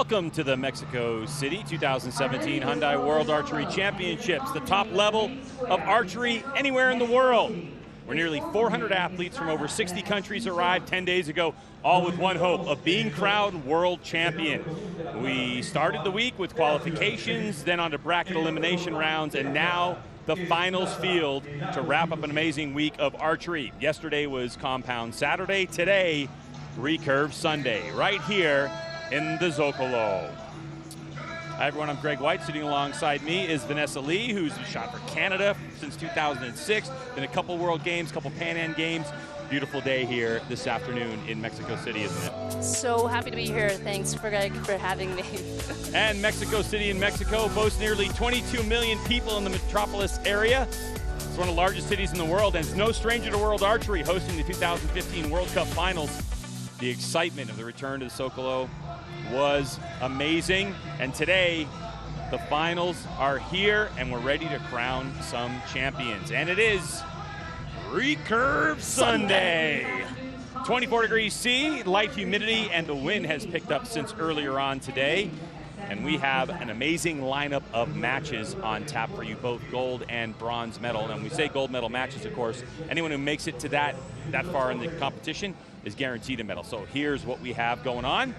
Welcome to the Mexico City 2017 Hyundai World Archery Championships, the top level of archery anywhere in the world, where nearly 400 athletes from over 60 countries arrived 10 days ago, all with one hope of being crowned world champion. We started the week with qualifications, then on to bracket elimination rounds, and now the finals field to wrap up an amazing week of archery. Yesterday was Compound Saturday, today Recurve Sunday, right here in the Zocalo. Hi everyone, I'm Greg White. Sitting alongside me is Vanessa Lee, who's shot for Canada since 2006, been a couple World Games, couple Pan Am Games. Beautiful day here this afternoon in Mexico City, isn't it? So happy to be here. Thanks, Greg, for having me. And Mexico City in Mexico boasts nearly 22 million people in the metropolis area. It's one of the largest cities in the world, and it's no stranger to World Archery, hosting the 2015 World Cup Finals. The excitement of the return to the Zocalo was amazing, and today the finals are here and we're ready to crown some champions, and it is Recurve Sunday. 24 degrees C, light humidity, and the wind has picked up since earlier on today, and we have an amazing lineup of matches on tap for you, both gold and bronze medal. And when we say gold medal matches, of course, anyone who makes it to that far in the competition is guaranteed a medal. So here's what we have going on.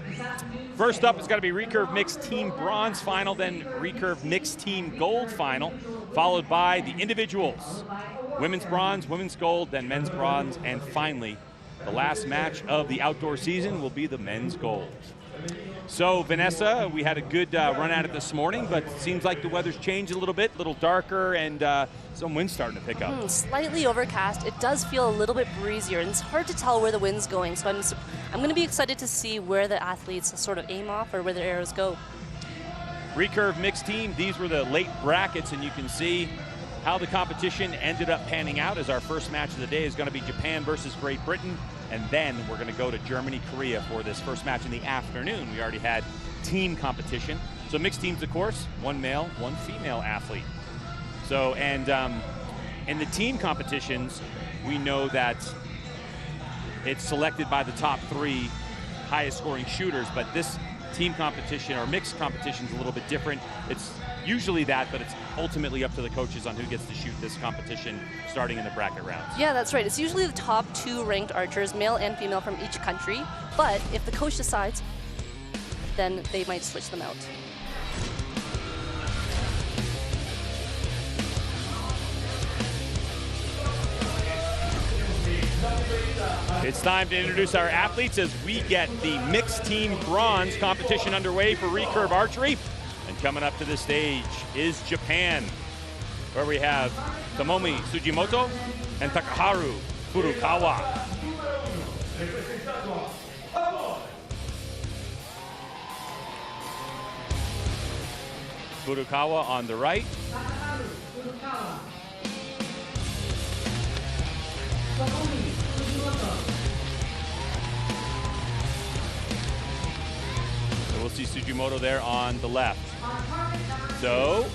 First up, it's got to be Recurve Mixed Team Bronze Final, then Recurve Mixed Team Gold Final, followed by the individuals. Women's Bronze, Women's Gold, then Men's Bronze, and finally, the last match of the outdoor season will be the Men's Gold. So Vanessa, we had a good run at it this morning, but it seems like the weather's changed a little bit, a little darker, and some wind starting to pick up. Slightly overcast. It does feel a little bit breezier, and it's hard to tell where the wind's going. So I'm going to be excited to see where the athletes sort of aim off or where their arrows go. Recurve Mixed Team, these were the late brackets, and you can see how the competition ended up panning out, as our first match of the day is going to be Japan versus Great Britain, and then we're going to go to Germany, Korea for this first match in the afternoon. We already had team competition. So mixed teams, of course, one male, one female athlete. So, and in the team competitions, we know that it's selected by the top 3 highest scoring shooters, but this team competition or mixed competition is a little bit different. It's usually that, but it's ultimately up to the coaches on who gets to shoot this competition starting in the bracket rounds. Yeah, that's right. It's usually the top 2 ranked archers, male and female, from each country. But if the coach decides, then they might switch them out. It's time to introduce our athletes as we get the mixed team bronze competition underway for Recurve Archery. And coming up to the stage is Japan, where we have Tomomi Sugimoto and Takaharu Furukawa. Furukawa on the right. So we'll see Sugimoto there on the left. So,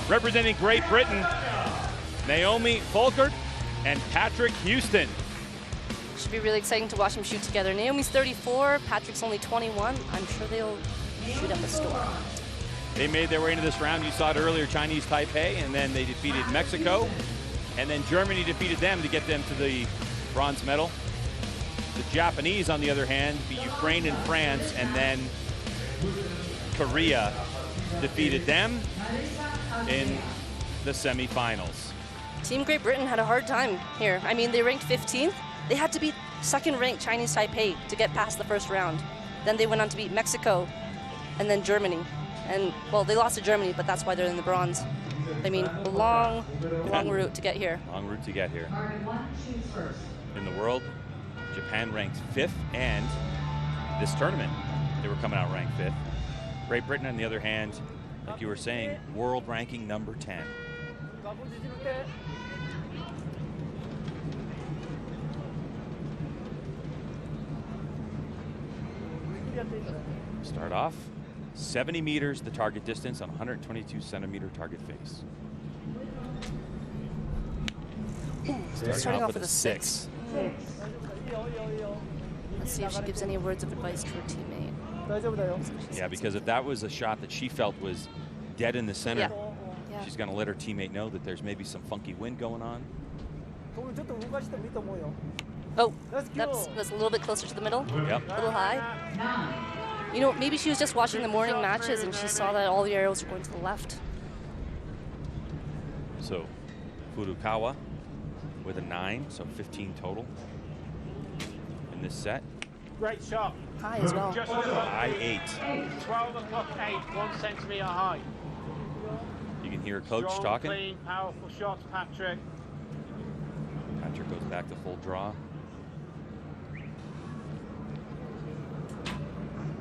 representing Great Britain, Naomi Folkert and Patrick Houston. Should be really exciting to watch them shoot together. Naomi's 34, Patrick's only 21. I'm sure they'll shoot up a storm. They made their way into this round. You saw it earlier, Chinese Taipei, and then they defeated Mexico, and then Germany defeated them to get them to the bronze medal. The Japanese, on the other hand, beat Ukraine and France, and then Korea defeated them in the semifinals. Team Great Britain had a hard time here. I mean, they ranked 15th. They had to beat second-ranked Chinese Taipei to get past the first round. Then they went on to beat Mexico and then Germany. And, well, they lost to Germany, but that's why they're in the bronze. I mean, a long route to get here. Long route to get here. In the world, Japan ranked 5th, and this tournament, they were coming out ranked 5th. Great Britain, on the other hand, like you were saying, world ranking number 10. Start off, 70 meters the target distance on 122 centimeter target face. Starting off with a 6. Let's see if she gives any words of advice to her teammate. Yeah, because if that was a shot that she felt was dead in the center, Yeah. she's going to let her teammate know that there's maybe some funky wind going on. Oh, that's a little bit closer to the middle. Yep. A little high. You know, maybe she was just watching the morning matches and she saw that all the arrows were going to the left. So Furukawa with a 9, so 15 total in this set. Great shot. High as well. Just High 8. 12 o'clock 8, 1 centimetre high. You can hear coach Strong, talking. clean, powerful shots, Patrick. Patrick goes back to full draw.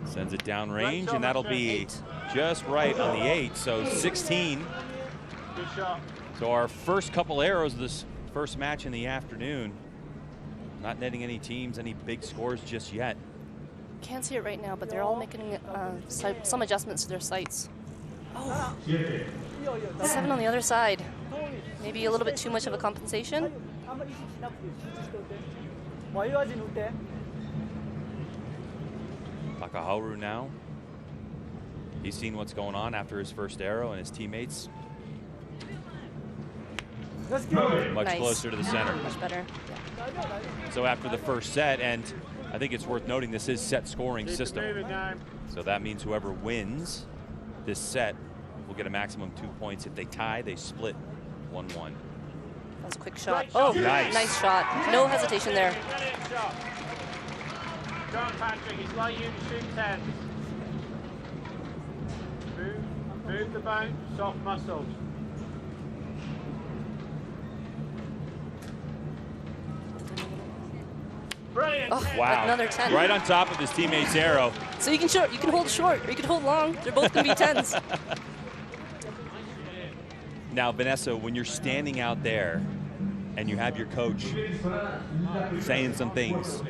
Sends it down range, and that'll be just right on the 8, so 16. Good shot. So our first couple arrows of this first match in the afternoon, not netting any teams, any big scores just yet. Can't see it right now, but they're all making some adjustments to their sights. Oh. 7 on the other side. Maybe a little bit too much of a compensation. Takaharu now. He's seen what's going on after his first arrow, and his teammates much Nice. closer to the center. Much better. So after the first set, and I think it's worth noting this is set scoring Keep it system. moving now. So that means whoever wins this set will get a maximum 2 points. If they tie, they split 1-1. That was a quick shot. Great shot. Oh, Nice. nice shot. No hesitation there. Brilliant shot. Go on, Patrick. It's like you to shoot 10. Move the bone, soft muscles. Brilliant. Oh, Wow. another 10. Right on top of his teammate's arrow. So you can hold short or you can hold long. They're both going to be 10s. Now, Vanessa, when you're standing out there and you have your coach saying some things,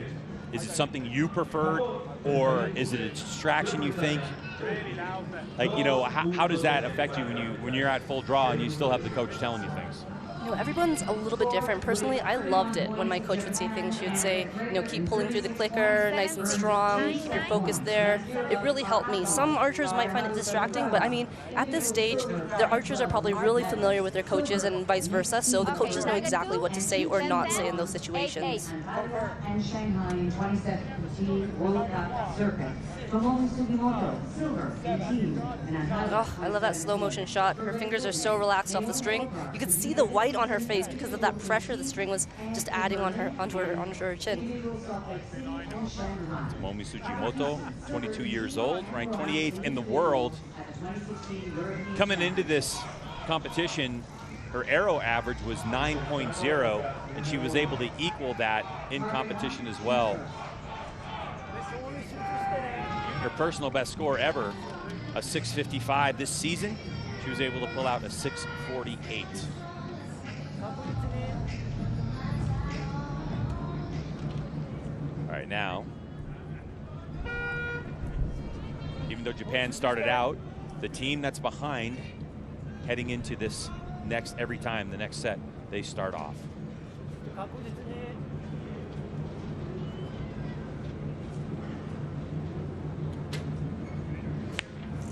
is it something you prefer, or is it a distraction you think? Like, you know, how does that affect you when you're at full draw and you still have the coach telling you things? You know, everyone's a little bit different. Personally, I loved it when my coach would say things. She would say, you know, keep pulling through the clicker, nice and strong, keep your focus there. It really helped me. Some archers might find it distracting, but I mean, at this stage, the archers are probably really familiar with their coaches and vice versa, so the coaches know exactly what to say or not say in those situations. And Shanghai in 2017 World Cup circuit. Silver, 18, Oh, I love that slow motion shot. Her fingers are so relaxed off the string. You could see the white on her face because of that pressure the string was just adding onto her chin. Tomomi Tsujimoto, 22 years old, ranked 28th in the world. Coming into this competition, her arrow average was 9.0, and she was able to equal that in competition as well. Her personal best score ever, a 655 this season. She was able to pull out a 648. All right, now, even though Japan started out, the team that's behind heading into this every time, the next set, they start off.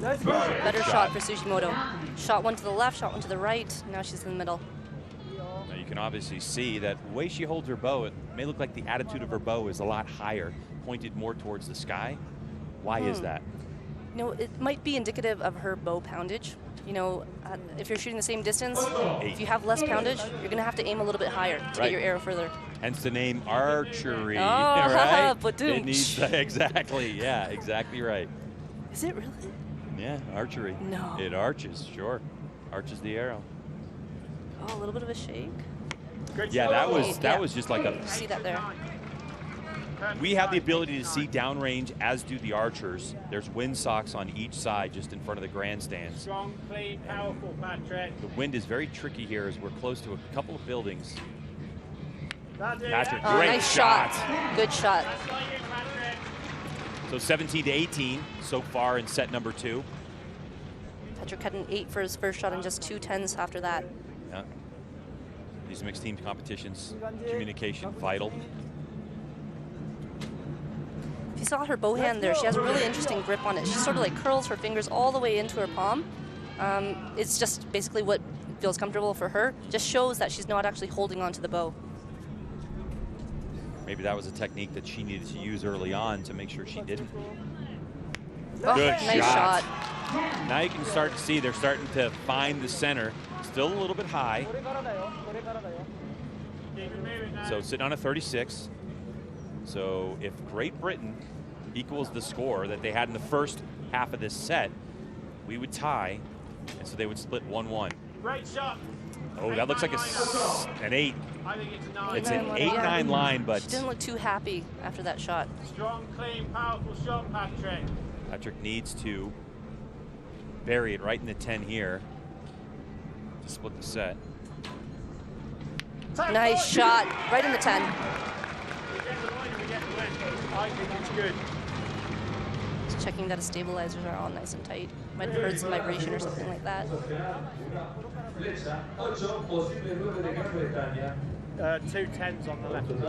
Better shot for Tsujimoto. Shot one to the left, shot one to the right. Now she's in the middle. Now you can obviously see that the way she holds her bow, it may look like the attitude of her bow is a lot higher, pointed more towards the sky. Why is that? You know, it might be indicative of her bow poundage. You know, if you're shooting the same distance, if you have less poundage, you're going to have to aim a little bit higher to get your arrow further. Hence the name archery, Oh, right? ba-doom. It needs exactly, yeah, exactly right. Is it really? Yeah, archery. No. It arches, sure. Arches the arrow. Oh, a little bit of a shake. Yeah, that was just like a. See that there? We have the ability to see downrange, as do the archers. There's wind socks on each side, just in front of the grandstands. Strong, clean, powerful, Patrick. The wind is very tricky here, as we're close to a couple of buildings. Patrick, Oh, great nice shot. Good shot. That's like it, Patrick. So 17 to 18 so far in set number 2. Patrick had an 8 for his first shot and just 2 10s after that. Yeah. These mixed team competitions, communication vital. saw her bow hand there. She has a really interesting grip on it. She sort of like curls her fingers all the way into her palm. It's just basically what feels comfortable for her. Just shows that she's not actually holding on to the bow. Maybe that was a technique that she needed to use early on to make sure she didn't. Oh, Good nice shot. Now you can start to see they're starting to find the center. Still a little bit high. So sitting on a 36. So if Great Britain equals the score that they had in the first half of this set, we would tie, and so they would split 1-1. Great shot. Oh, that looks like an 8. I think it's a 9. It's an 8-9 line, but She didn't look too happy after that shot. Strong, clean, powerful shot, Patrick. Patrick needs to bury it right in the 10 here to split the set. Nice shot, right in the 10. We get the win, we get the win. I think it's good. Just checking that his stabilizers are all nice and tight. Might have heard some vibration or something like that. 2 10s on the left of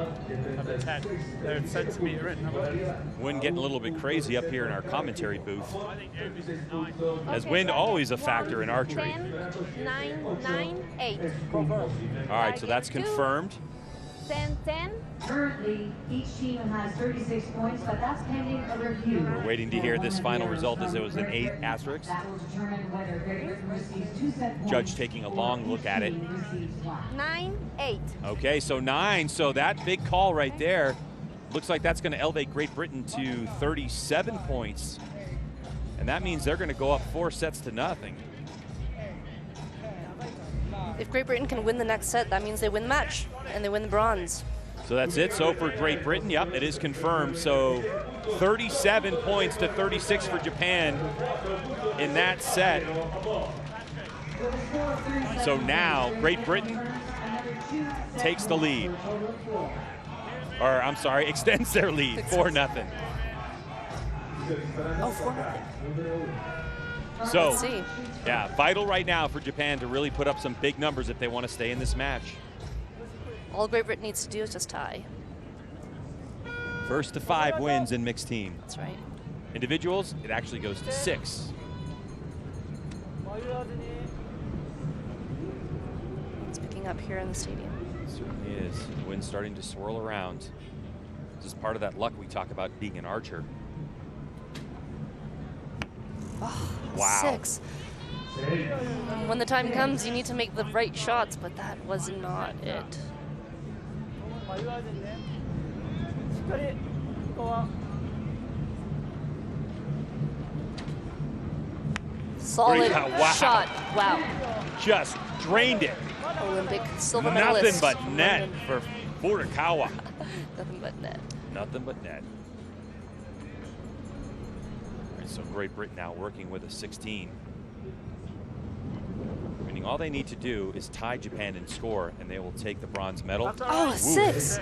the 10. They're a centimetre in. Wind getting a little bit crazy up here in our commentary booth. I think Ubi's is 9. As wind always a factor in archery. 10, 9, 9, 8. All right, so that's confirmed. 10, 10. Currently, each team has 36 points, but that's pending a review. We're waiting to hear this final result as it was an 8 asterisk. That will determine whether Great Britain receives 2 set points. Judge taking a long look at it. 9, 8. Okay, so 9. So that big call right there looks like that's going to elevate Great Britain to 37 points. And that means they're going to go up 4 sets to nothing. If Great Britain can win the next set, that means they win the match and they win the bronze. So that's it. So for Great Britain, yep, it is confirmed. So 37 points to 36 for Japan in that set. So now Great Britain takes the lead. Or I'm sorry, extends their lead 4-0. Oh, 4-0. So, Let's see. yeah, vital right now for Japan to really put up some big numbers if they want to stay in this match. All Great Britain needs to do is just tie. First to 5 wins in mixed team. That's right. Individuals, it actually goes to 6. It's picking up here in the stadium. It certainly is. The wind's starting to swirl around. This is part of that luck we talk about being an archer. Oh, Wow. 6. When the time comes, you need to make the right shots, but that was not it. Solid Wow. shot. Wow. Just drained it. Olympic silver Nothing medalist. but net for Furukawa. Nothing but net. Nothing but net. All right, so Great Britain now working with a 16. Meaning all they need to do is tie Japan in score and they will take the bronze medal. Oh, a 6.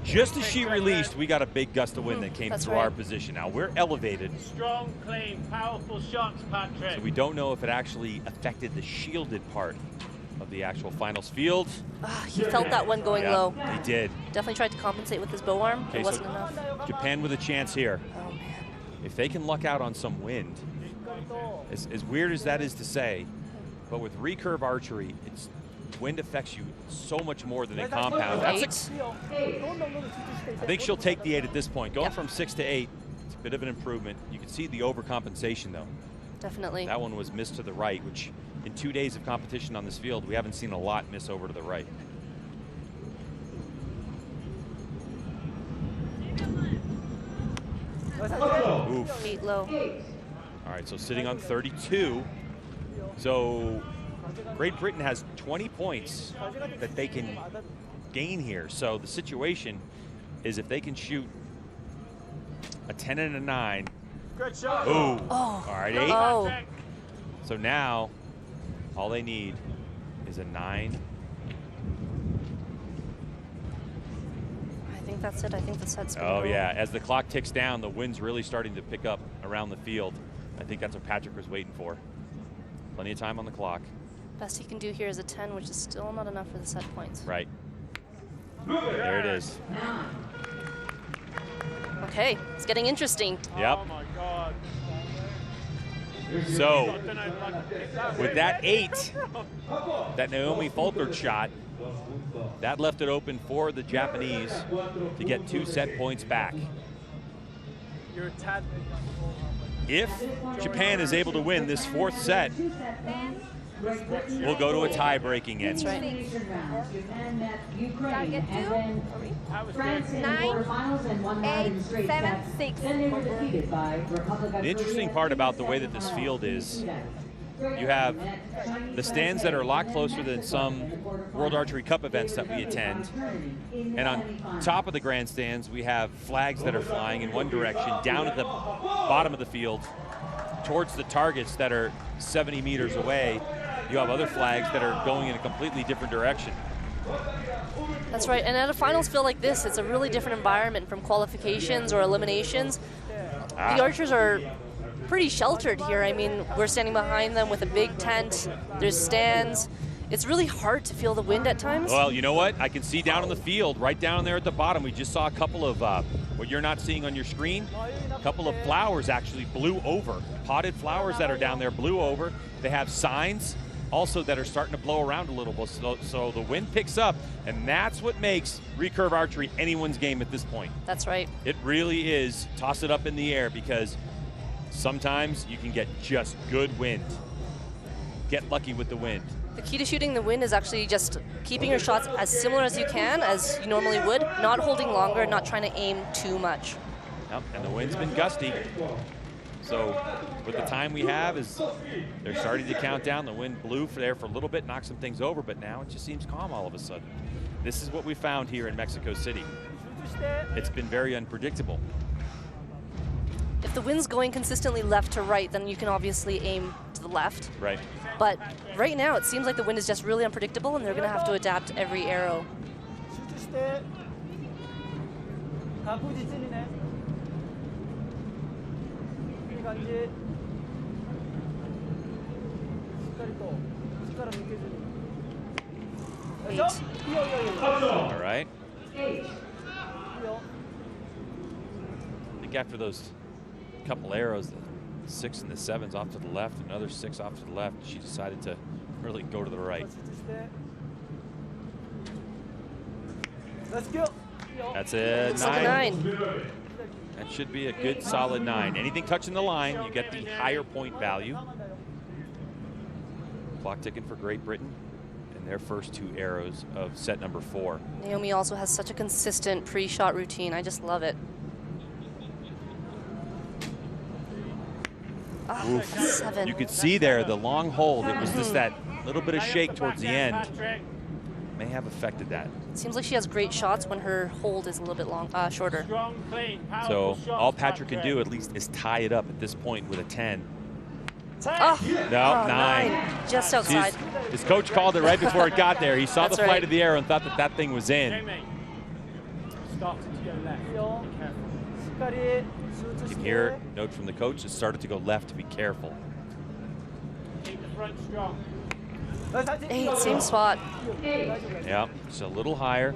Just as she released, we got a big gust of wind that came That's through right. our position. Now we're elevated, Strong, clean, powerful shots, Patrick. so we don't know if it actually affected the shielded part of the actual finals field. He felt that one going low. He did. Definitely tried to compensate with his bow arm. Okay, It so wasn't enough. Japan with a chance here. Oh, man. If they can luck out on some wind, as weird as that is to say, but with recurve archery, it's wind affects you so much more than a compound. That's 8. I think she'll take the 8 at this point. Going Yep. from 6 to 8, it's a bit of an improvement. You can see the overcompensation though. Definitely. That one was missed to the right, which in 2 days of competition on this field, we haven't seen a lot miss over to the right. Oof. 8 low. All right, so sitting on 32. So Great Britain has 20 points that they can gain here. So the situation is if they can shoot a 10 and a 9. Good shot. Ooh. Oh. All right, 8. Oh. So now all they need is a 9. I think that's it. I think the set's going Oh yeah, as the clock ticks down, the wind's really starting to pick up around the field. I think that's what Patrick was waiting for. Plenty of time on the clock. Best he can do here is a 10, which is still not enough for the set points. Right. There it is. Okay, it's getting interesting. Yep. Oh my God. So, I don't know if I can pick that with one. that 8, that Naomi Folkert shot, that left it open for the Japanese to get 2 set points back. You're a tad. If Japan is able to win this 4th set, we'll go to a tie-breaking end. That's right. Target 2. That was France good. in the 9, quarterfinals and won that 8, in straight 7, sets. 6. Then they were defeated by Republic of The interesting Korea part in about the way that this semifinals. field is, you have the stands that are a lot closer than some World Archery Cup events that we attend. And on top of the grandstands, we have flags that are flying in one direction, down at the bottom of the field, towards the targets that are 70 meters away. You have other flags that are going in a completely different direction. That's right, and at a finals field like this, it's a really different environment from qualifications or eliminations. The archers are pretty sheltered here. I mean, we're standing behind them with a big tent. There's stands. It's really hard to feel the wind at times. Well, you know what? I can see down on the field, right down there at the bottom, we just saw a couple of, what you're not seeing on your screen, a couple of flowers actually blew over. Potted flowers that are down there blew over. They have signs also that are starting to blow around a little bit. So the wind picks up, and that's what makes recurve archery anyone's game at this point. That's right. It really is toss it up in the air, because sometimes you can get just good wind. Get lucky with the wind. The key to shooting the wind is actually just keeping your shots as similar as you can, as you normally would, not holding longer, not trying to aim too much. Yep, and the wind's been gusty. So with the time we have, is they're starting to count down. The wind blew there for a little bit, knocked some things over, but now it just seems calm all of a sudden. This is what we found here in Mexico City. It's been very unpredictable. If the wind's going consistently left to right, then you can obviously aim to the left. Right. But right now, it seems like the wind is just really unpredictable, and they're going to have to adapt every arrow. Eight. All right. I think after those couple arrows, the 6 and the 7s off to the left, another 6 off to the left, she decided to really go to the right. Let's go. That's a Looks like a 9. 9. That should be a good solid 9. Anything touching the line, you get the higher point value. Clock ticking for Great Britain and their first 2 arrows of set number 4. Naomi also has such a consistent pre-shot routine. I just love it. Ah, 7. You could see there the long hold. It was just that little bit of shake towards the end. May have affected that. It seems like she has great shots when her hold is a little bit shorter. Strong, clean, So powerful all shots, Patrick can do at least is tie it up at this point with a 10. Oh, No, oh, 9. Just outside. His coach called it right before it got there. He saw That's the flight right. of the arrow and thought that that thing was in. Jamie, started to go left. Be careful. You can hear a note from the coach. It started to go left, to be careful. Keep the front strong. 8, same spot. Yeah, it's a little higher.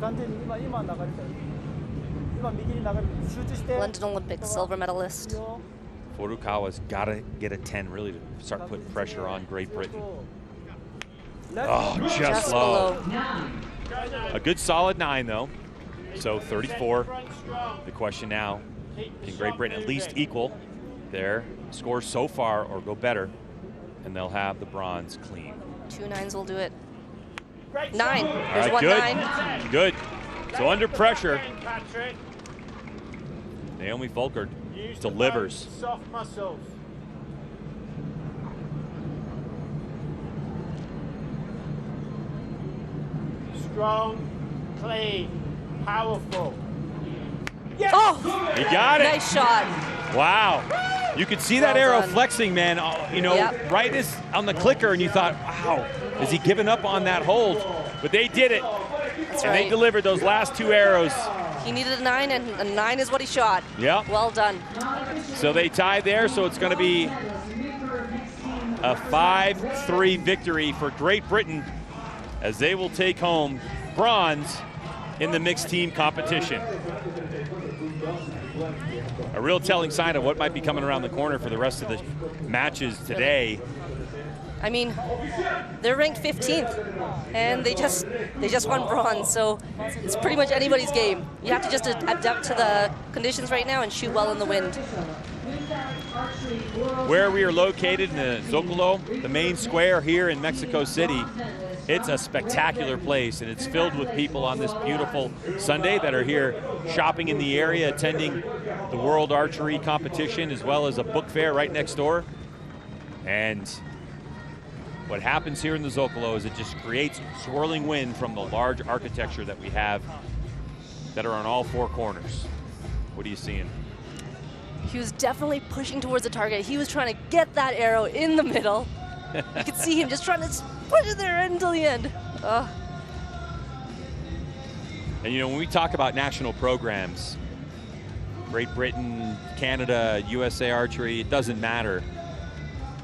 London Olympics silver medalist. Furukawa's got to get a 10 really to start putting pressure on Great Britain. Oh, just low. A good solid 9, though. So 34. The question now, can Great Britain at least equal their scores so far or go better? And they'll have the bronze clean. 2 9s will do it. 9. All There's right, one good. 9. Good. So under pressure, Patrick. Naomi Folkert Use the delivers. bones, soft muscles. Strong, clean, powerful. Yes! Oh, He got it. nice shot. Wow. You could see that Well arrow done. flexing, man, you know, Yep. right as on the clicker, and you thought, wow, is he giving up on that hold? But they did it. That's And they right. delivered those last 2 arrows. He needed a 9, and a 9 is what he shot. Yeah. Well done. So they tied there, so it's going to be a 5-3 victory for Great Britain as they will take home bronze in the mixed team competition. A real telling sign of what might be coming around the corner for the rest of the matches today. I mean, they're ranked 15th, and they just won bronze, so it's pretty much anybody's game. You have to just adapt to the conditions right now and shoot well in the wind. Where we are located in the Zocalo, the main square here in Mexico City, it's a spectacular place, and it's filled with people on this beautiful Sunday that are here shopping in the area, attending the World Archery competition, as well as a book fair right next door. And what happens here in the Zocalo is it just creates swirling wind from the large architecture that we have that are on all four corners. What are you seeing? He was definitely pushing towards the target. He was trying to get that arrow in the middle. You could see him just trying to push it there until the end. And you know, when we talk about national programs, Great Britain, Canada, USA Archery, it doesn't matter.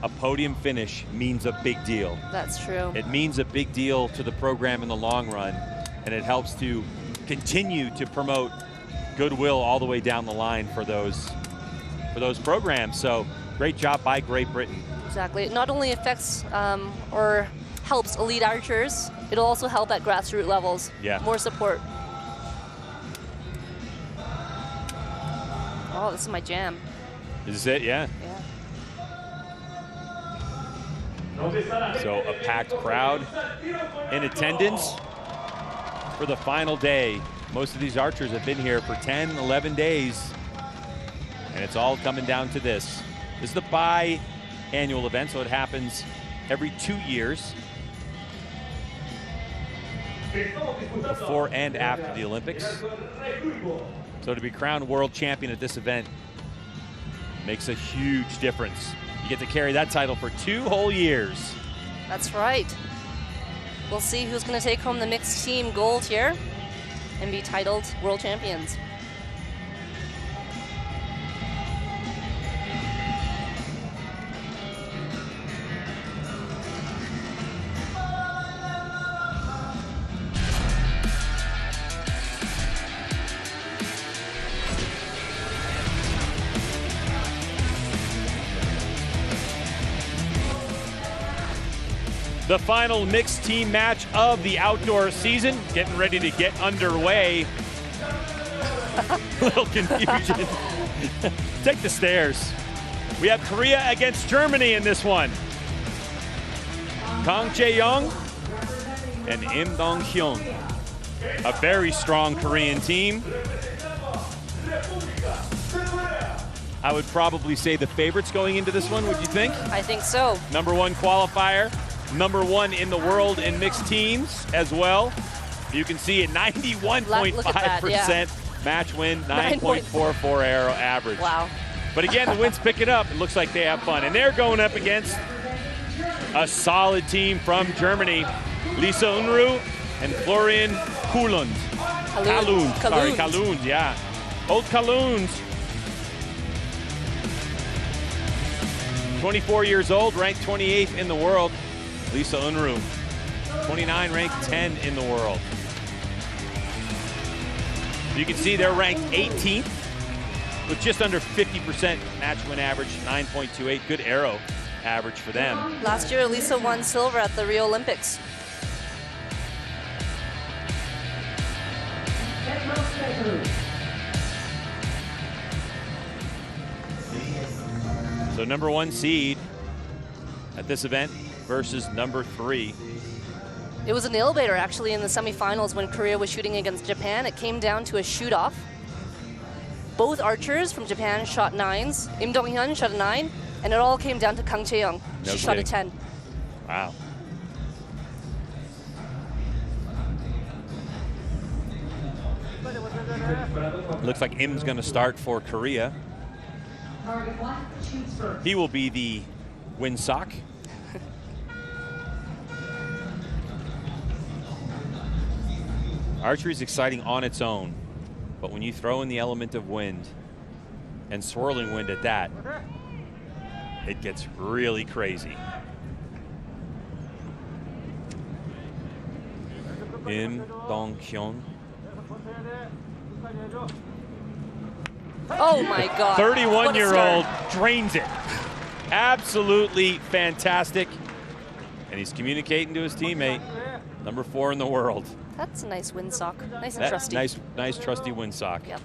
A podium finish means a big deal. That's true. It means a big deal to the program in the long run, and it helps to continue to promote goodwill all the way down the line for those programs. So great job by Great Britain. Exactly. It not only affects or helps elite archers, it'll also help at grassroots levels. Yeah. More support. Oh, this is my jam. Is this it? Yeah. So a packed crowd in attendance for the final day. Most of these archers have been here for 10, 11 days, and it's all coming down to this. This is the bi-annual event, so it happens every 2 years, before and after the Olympics. So to be crowned world champion at this event makes a huge difference. You get to carry that title for 2 whole years. That's right. We'll see who's going to take home the mixed team gold here and be titled world champions. The final mixed team match of the outdoor season, getting ready to get underway. Little confusion. Take the stairs. We have Korea against Germany in this one. Kang Chae-young and Im Dong-hyun. A very strong Korean team. I would probably say the favorites going into this one, would you think? I think so. #1 qualifier. #1 in the world in mixed teams as well. You can see it, 91.5% match win, 9.44 arrow average. Wow. But again, the wind's picking up. It looks like they have fun. And they're going up against a solid team from Germany. Lisa Unruh and Florian Kalund. Kalund, yeah. Old Kalund. 24 years old, ranked 28th in the world. Lisa Unruh, 29, ranked 10 in the world. You can see they're ranked 18th with just under 50% match win average, 9.28, good arrow average for them. Last year, Lisa won silver at the Rio Olympics. So #1 seed at this event versus #3. It was a nail-biter, actually, in the semifinals when Korea was shooting against Japan. It came down to a shoot-off. Both archers from Japan shot 9s. Im Dong-hyun shot a 9, and it all came down to Kang Chae-young. She shot a 10. Wow. Looks like Im's going to start for Korea. He will be the windsock. Archery is exciting on its own, but when you throw in the element of wind and swirling wind at that, it gets really crazy. Im Dong-hyun. Oh my God. 31-year-old drains it. Absolutely fantastic. And he's communicating to his teammate, number 4 in the world. That's a nice windsock. Nice and trusty. Nice trusty windsock. Yep.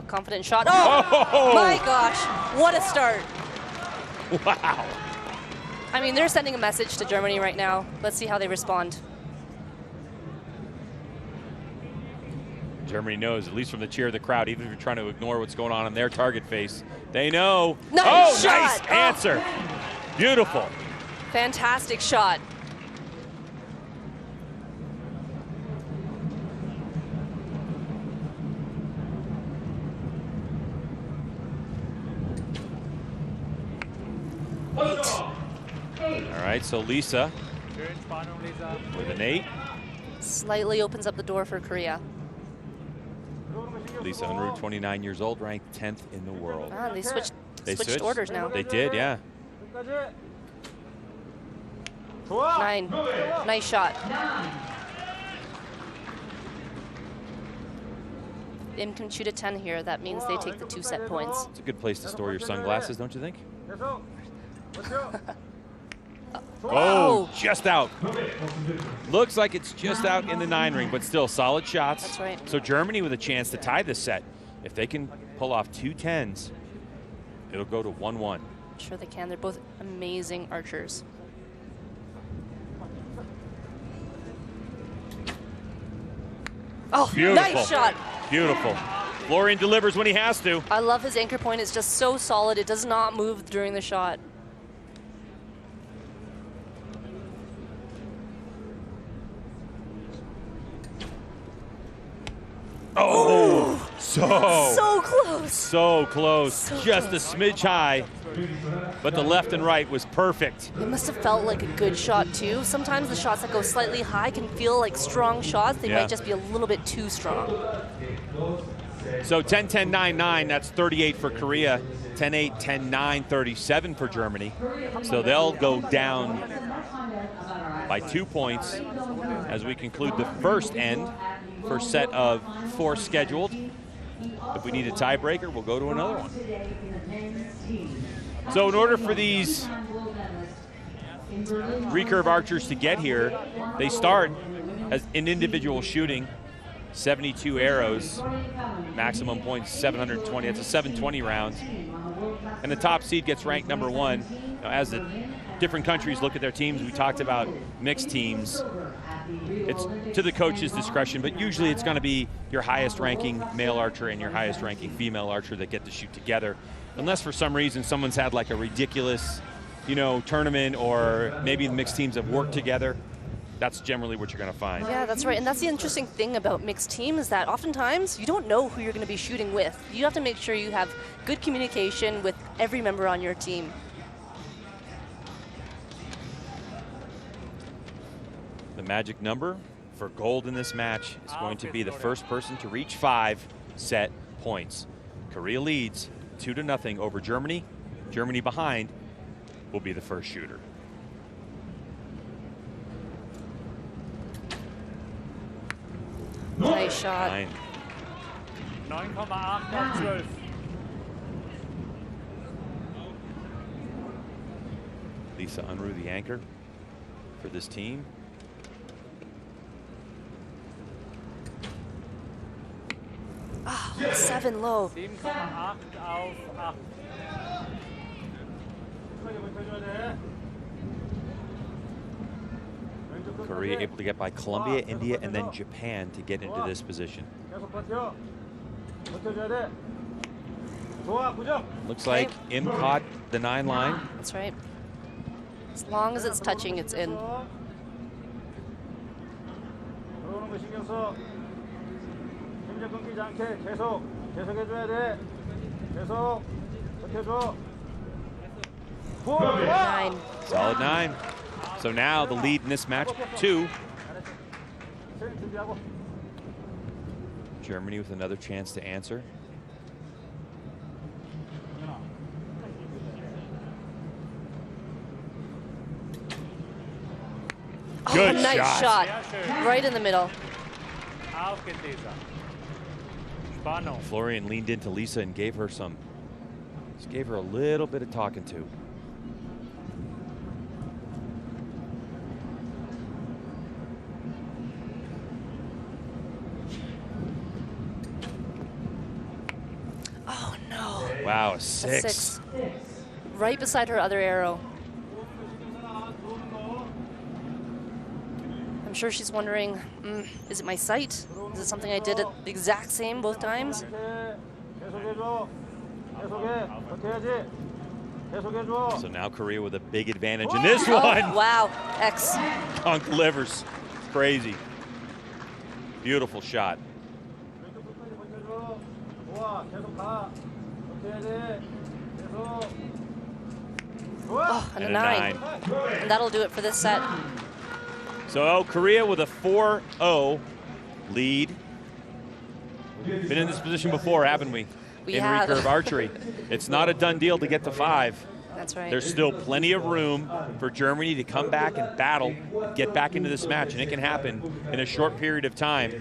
Confident shot. Oh my gosh, what a start. Wow. I mean, they're sending a message to Germany right now. Let's see how they respond. Germany knows, at least from the cheer of the crowd, even if you're trying to ignore what's going on in their target face, they know. Nice shot. Nice answer. Beautiful. Fantastic shot. All right, so Lisa with an 8. Slightly opens up the door for Korea. Lisa Unruh, 29 years old, ranked 10th in the world. Ah, they switched orders now. They did, yeah. 9. Nice shot. Im can shoot a 10 here. That means they take the 2 set points. It's a good place to store your sunglasses, don't you think? Oh, just out. Looks like it's just out in the 9 ring, but still solid shots. That's right. So Germany with a chance to tie this set. If they can pull off 2 10s, it'll go to 1-1. I'm sure they can. They're both amazing archers. Oh, Beautiful. nice shot. Beautiful. Florian delivers when he has to. I love his anchor point. It's just so solid. It does not move during the shot. Oh, so close. So close. So just close. a smidge high, but the left and right was perfect. It must have felt like a good shot too. Sometimes the shots that go slightly high can feel like strong shots. They might just be a little bit too strong. So 10-10, 9-9, that's 38 for Korea. 10-8, 10-9, 37 for Germany. So they'll go down by 2 points as we conclude the first set of 4 scheduled. If we need a tiebreaker, we'll go to another one. So in order for these recurve archers to get here, they start as in individual shooting, 72 arrows, maximum points 720. It's a 720 round. And the top seed gets ranked number 1. Now, as the different countries look at their teams, we talked about mixed teams. It's to the coach's discretion, but usually it's going to be your highest ranking male archer and your highest ranking female archer that get to shoot together. Unless for some reason someone's had like a ridiculous, tournament, or maybe the mixed teams have worked together. That's generally what you're going to find. Yeah, that's right. And that's the interesting thing about mixed teams, is that oftentimes you don't know who you're going to be shooting with. You have to make sure you have good communication with every member on your team. The magic number for gold in this match is going to be the first person to reach 5 set points. Korea leads 2-0 over Germany. Germany behind will be the first shooter. Nice shot. 9,8 Lisa Unruh, the anchor for this team. Ah, 7 low. 7,8 auf 8. Korea able to get by Colombia, India, and then Japan to get into this position. Looks like Im caught the 9 line. That's right. As long as it's touching, it's in. Nine. Solid 9. So now the lead in this match, 2. Germany with another chance to answer. Oh, Good nice shot. Right in the middle. Auf geht dieser. Spannung. Florian leaned into Lisa and gave her just gave her a little bit of talking to. Oh no. Wow, a A six. 6. Right beside her other arrow. I'm sure she's wondering, is it my sight? Is it something I did it the exact same both times? So now Korea with a big advantage in this Oh, one. wow. X. Conk livers. It's crazy. Beautiful shot. Oh, and a 9. And that'll do it for this set. So Korea with a 4-0 lead. Been in this position before, haven't we? We in have. recurve archery. It's not a done deal to get to 5. That's right. There's still plenty of room for Germany to come back and battle, get back into this match, and it can happen in a short period of time.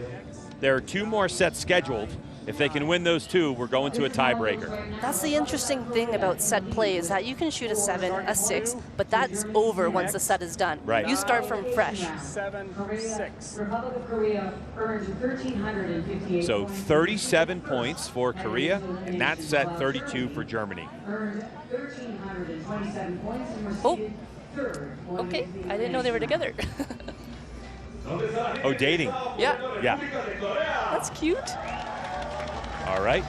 There are 2 more sets scheduled. If they can win those 2, we're going to a tiebreaker. That's the interesting thing about set play is that you can shoot a 7, a 6, but that's over once the set is done. Right. You start from fresh. 7-6. Republic of Korea earned 1,358 So points. 37 points for Korea, and that's set 32 for Germany. Earned 1,327 points and Oh. received third. Okay, I didn't know they were together. Oh, dating. Yeah, Yeah. that's cute. All right.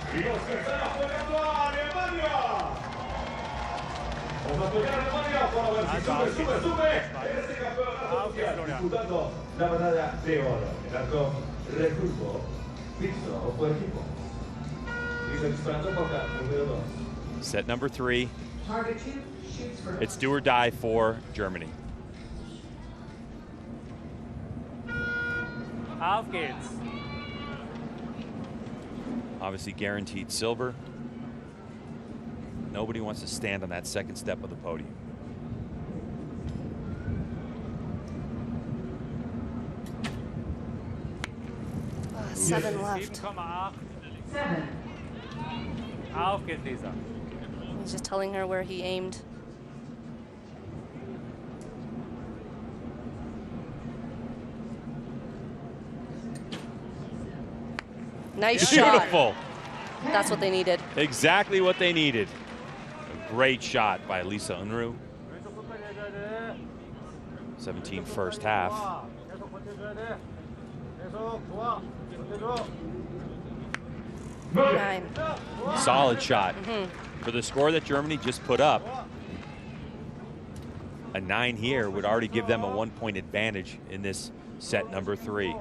La medalla de oro, el arco Recurve, visto por equipo. Y registrando por número 2. Set number 3. Target 2 shoots for It's do or die for Germany. Auf geht's. Obviously guaranteed silver. Nobody wants to stand on that second step of the podium. Oh, 7 left. 7,8. 7. Auf geht dieser. He's just telling her where he aimed. Nice shot. Beautiful. That's what they needed. Exactly what they needed. A great shot by Lisa Unruh. 17 first half. Nine. Solid shot. For the score that Germany just put up, a 9 here would already give them a 1-point advantage in this set number 3.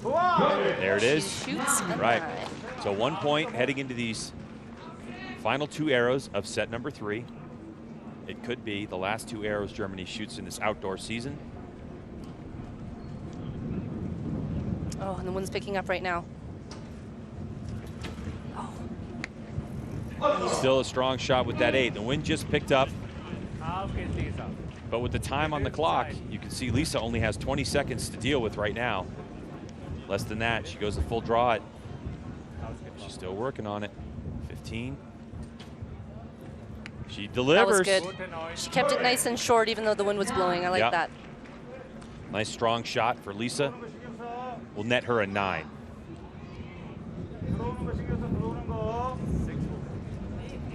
There it is. She shoots a Right. 9. So 1 point heading into these final 2 arrows of set number 3. It could be the last 2 arrows Germany shoots in this outdoor season. Oh, and the wind's picking up right now. Still a strong shot with that 8. The wind just picked up, Auf geht dieser. but with the time on the clock, you can see Lisa only has 20 seconds to deal with right now. Less than that, she goes a full draw it. She's still working on it. 15. She delivers. That was good. She kept it nice and short even though the wind was blowing. I like Yeah. that. Nice strong shot for Lisa. Will net her a 9.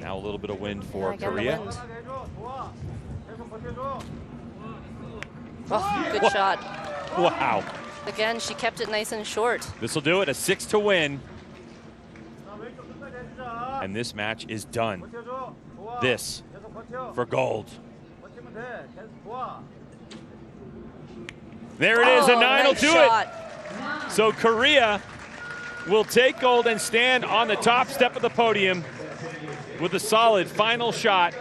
Now a little bit of wind for Again, the Korea. wind. Oh, good shot. Wow. Again, she kept it nice and short. This will do it. A 6 to win. And this match is done. This for gold. There it is. A 9 will nice do shot. it. So Korea will take gold and stand on the top step of the podium with a solid final shot.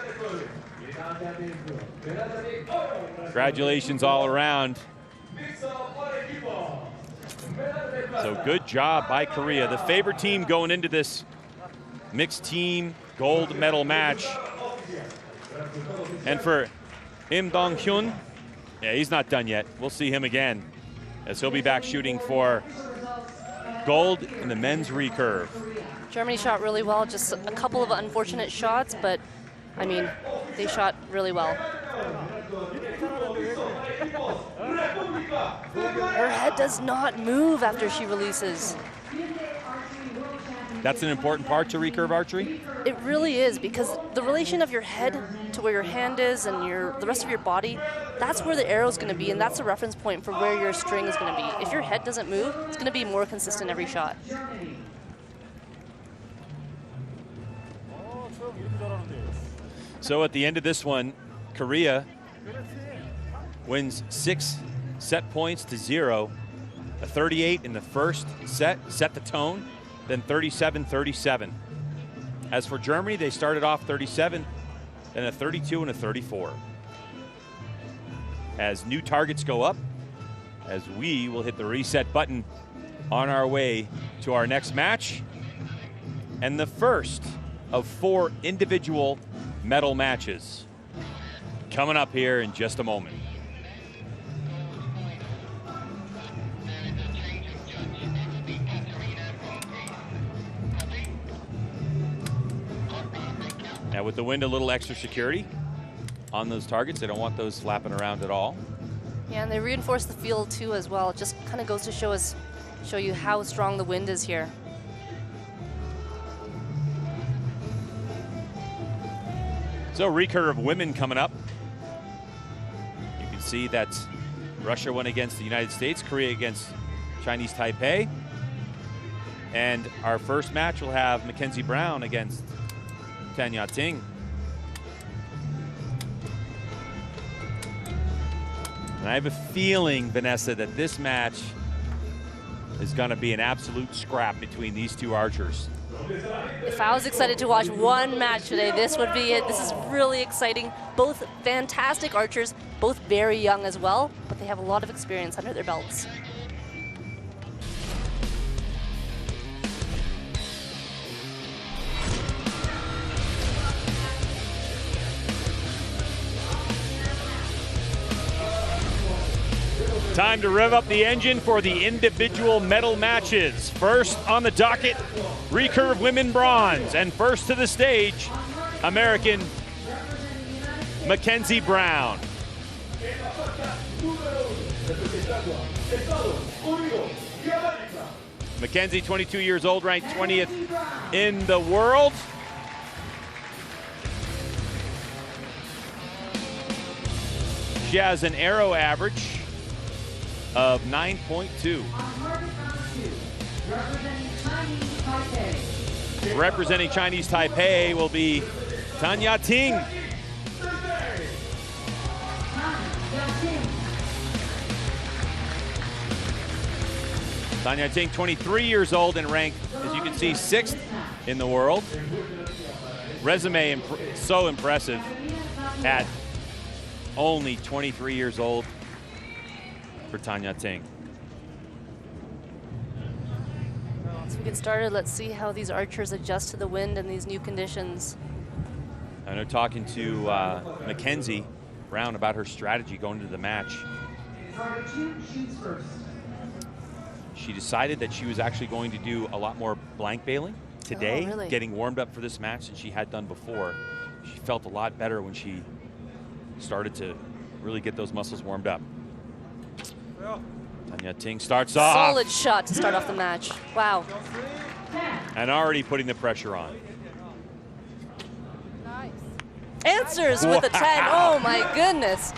Congratulations all around. So good job by Korea. The favorite team going into this mixed team gold medal match. And for Im Dong-hyun, yeah, he's not done yet. We'll see him again, as he'll be back shooting for gold in the men's recurve. Germany shot really well, just a couple of unfortunate shots, but I mean, they shot really well. Her head does not move after she releases. That's an important part to recurve archery? It really is, because the relation of your head to where your hand is and the rest of your body, that's where the arrow is going to be, and that's the reference point for where your string is going to be. If your head doesn't move, it's going to be more consistent every shot. So at the end of this one, Korea wins 6 set points to 0. A 38 in the first set the tone, then 37-37. As for Germany, they started off 37, then a 32 and a 34. As new targets go up, as we will hit the reset button on our way to our next match, and the first of 4 individual medal matches coming up here in just a moment. Now with the wind, a little extra security on those targets. They don't want those flapping around at all. Yeah, and they reinforce the field too as well. It just kind of goes to show you how strong the wind is here. So recurve women coming up. You can see that Russia went against the United States, Korea against Chinese Taipei. And our first match will have Mackenzie Brown against Tan Yating. And I have a feeling, Vanessa, that this match is going to be an absolute scrap between these two archers. If I was excited to watch one match today, this would be it. This is really exciting. Both fantastic archers, both very young as well, but they have a lot of experience under their belts. Time to rev up the engine for the individual medal matches. First on the docket, recurve women bronze. And first to the stage, American Mackenzie Brown. Mackenzie, 22 years old, ranked 20th in the world. She has an arrow average of 9.2. Representing Chinese Taipei will be Tan Yating. Tan Yating, 23 years old and ranked, as you can see, 6th in the world. Resume so impressive at only 23 years old for Tan Yating. Once we get started, let's see how these archers adjust to the wind and these new conditions. I know, talking to Mackenzie Brown about her strategy going into the match. She decided that she was actually going to do a lot more blank bailing today, really? Getting warmed up for this match than she had done before. She felt a lot better when she started to really get those muscles warmed up. Tan Yating starts off. Solid shot to start off the match. Wow. And already putting the pressure on. Nice. Answers with a 10. Oh my goodness.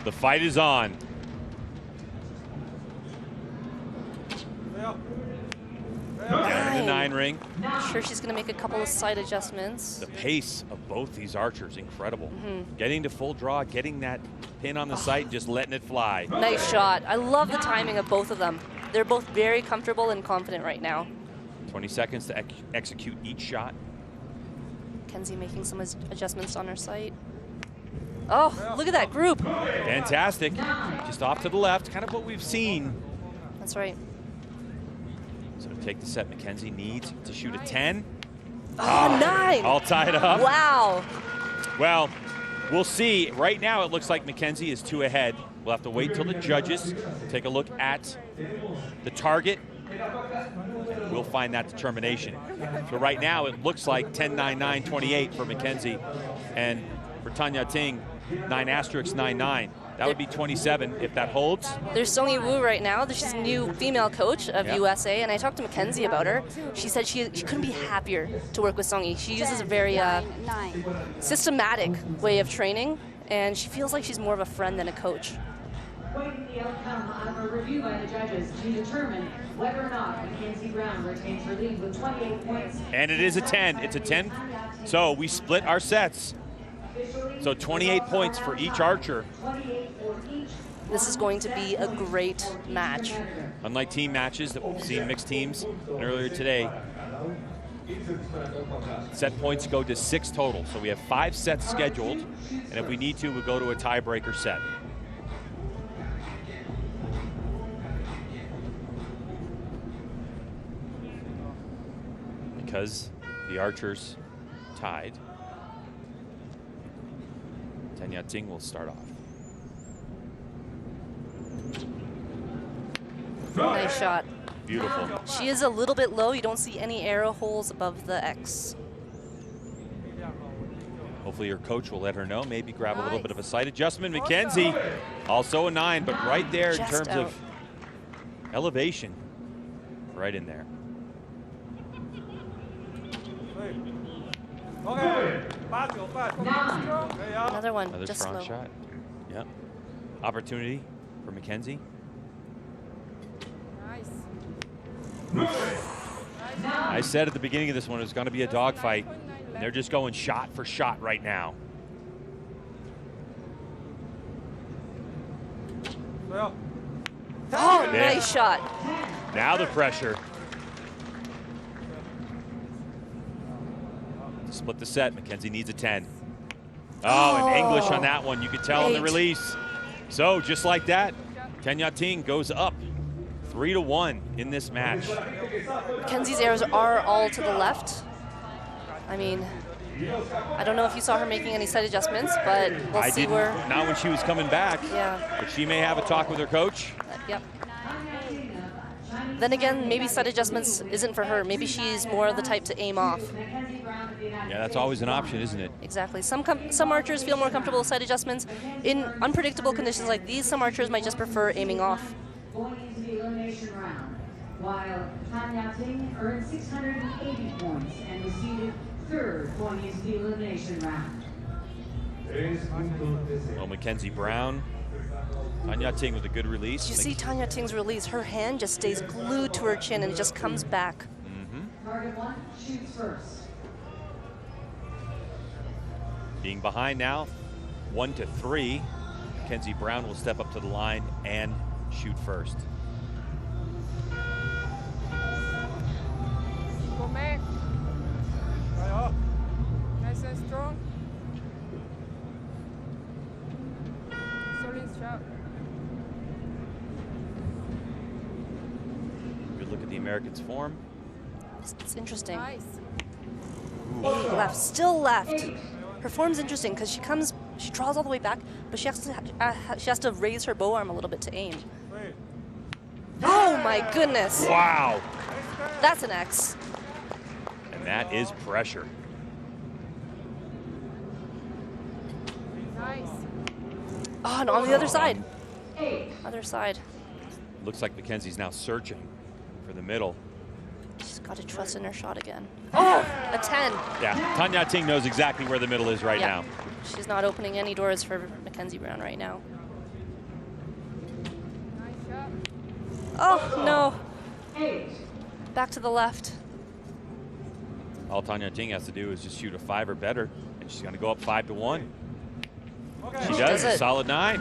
The fight is on. And the 9 ring. I'm sure she's going to make a couple of side adjustments. The pace of both these archers, incredible. Getting to full draw, getting that pin on the sight, just letting it fly. Nice shot. I love the timing of both of them. They're both very comfortable and confident right now. 20 seconds to execute each shot. Kenzie making some adjustments on her sight. Oh, look at that group. Fantastic. Just off to the left, kind of what we've seen. That's right. So to take the set, Mackenzie needs to shoot a 10. Oh, 9. All tied up. Wow. Well, we'll see. Right now, it looks like Mackenzie is 2 ahead. We'll have to wait till the judges take a look at the target. We'll find that determination. So right now, it looks like 10-9-9-28 for Mackenzie, and for Tanya Ting, 9*9*9. That would be 27 if that holds. There's Songy Wu right now. She's a new female coach of USA, and I talked to Mackenzie about her. She said she couldn't be happier to work with Songy. She uses a very systematic way of training, and she feels like she's more of a friend than a coach. Waiting the outcome of a review by the judges to determine whether or not Mackenzie Brown retains her lead with 28 points. And it is a 10. It's a 10. So we split our sets. So 28 points for each archer. This is going to be a great match. Unlike team matches that we've seen mixed teams earlier today, set points go to 6 total. So we have 5 sets scheduled, and if we need to, we'll go to a tiebreaker set. Because the archers tied, Tanya Ting will start off. Nice shot. Beautiful. She is a little bit low. You don't see any arrow holes above the X. Hopefully your coach will let her know. Maybe grab a little bit of a sight adjustment. Mackenzie, also a 9, but right there in terms of elevation, right in there. Another one, Another just strong slow. shot. Yep. Opportunity for Mackenzie. I said at the beginning of this one it was going to be a dogfight, and they're just going shot for shot right now. Oh, nice shot. Now the pressure. Split the set. Mackenzie needs a 10. Oh, and English on that one. You could tell on the release. So just like that, Tanya Ting goes up 3-1 in this match. Mackenzie's arrows are all to the left. I mean, I don't know if you saw her making any sight adjustments, but we'll see where. Not when she was coming back. Yeah. But she may have a talk with her coach. Yep. Then again, maybe sight adjustments isn't for her. Maybe she's more the type to aim off. Yeah, that's always an option, isn't it? Exactly. Some archers feel more comfortable with sight adjustments. In unpredictable conditions like these, some archers might just prefer aiming off. Going into the elimination round, while Tanya Ting earned 680 points and was seeded 3rd going into the elimination round. Well, Mackenzie Brown, Tanya Ting with a good release. You see Tanya Ting's release. Her hand just stays glued to her chin and it just comes back. Target 1 shoots first. Being behind now, 1-3. Mackenzie Brown will step up to the line and shoot first. Go back. Nice and strong. Solid shot. Good look at the Americans' form. It's interesting. Nice. Left, still left. Her form's interesting because she draws all the way back, but she has to raise her bow arm a little bit to aim. Oh my goodness. Wow. That's an X. And that is pressure. Nice. Oh, and on the other side. Other side. Looks like Mackenzie's now searching for the middle. She's got to trust in her shot again. Oh, a 10. Yeah, Tanya Ting knows exactly where the middle is right now. She's not opening any doors for Mackenzie Brown right now. Nice shot. Oh, no. Back to the left. All Tanya Ting has to do is just shoot a 5 or better, and she's going to go up 5-1. She does a solid 9.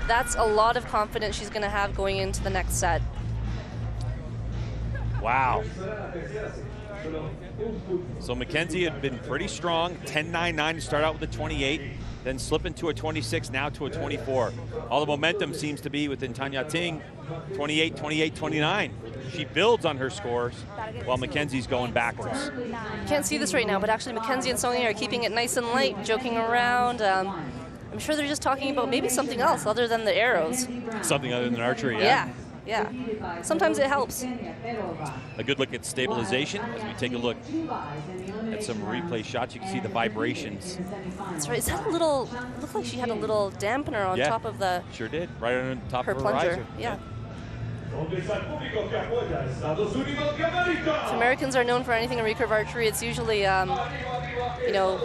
That's a lot of confidence she's going to have going into the next set. Wow. So Mackenzie had been pretty strong, 10.99 to start out with a 28, then slip into a 26, now to a 24. All the momentum seems to be within Tanya Ting, 28, 28, 29. She builds on her scores while Mackenzie's going backwards. Can't see this right now, but actually Mackenzie and Sonia are keeping it nice and light, joking around. I'm sure they're just talking about maybe something else other than the arrows. Something other than archery, yeah. Yeah. Sometimes it helps. A good look at stabilization as we take a look at some replay shots. You can see the vibrations. That's right. Is that a little, looked like she had a little dampener on top of the... Sure did, right on top her of her plunger. riser. Yeah. If Americans are known for anything in recurve archery, it's usually, you know,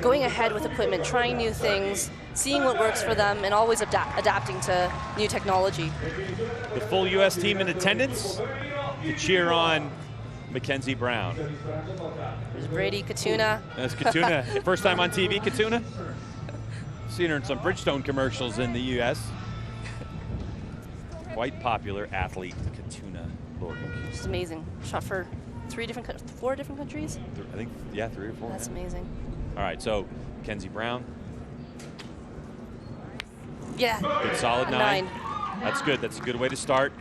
going ahead with equipment, trying new things, seeing what works for them, and always adapting to new technology. The full U.S. team in attendance to cheer on Mackenzie Brown. There's Brady Katuna. That's Katuna. First time on TV, Katuna? Seen her in some Bridgestone commercials in the U.S. Quite popular athlete, Katuna Lord. She's amazing. Shot for 4 different countries? I think, yeah, 3 or 4. That's amazing. All right, so Mackenzie Brown. Yeah. Good solid 9. That's good. That's a good way to start.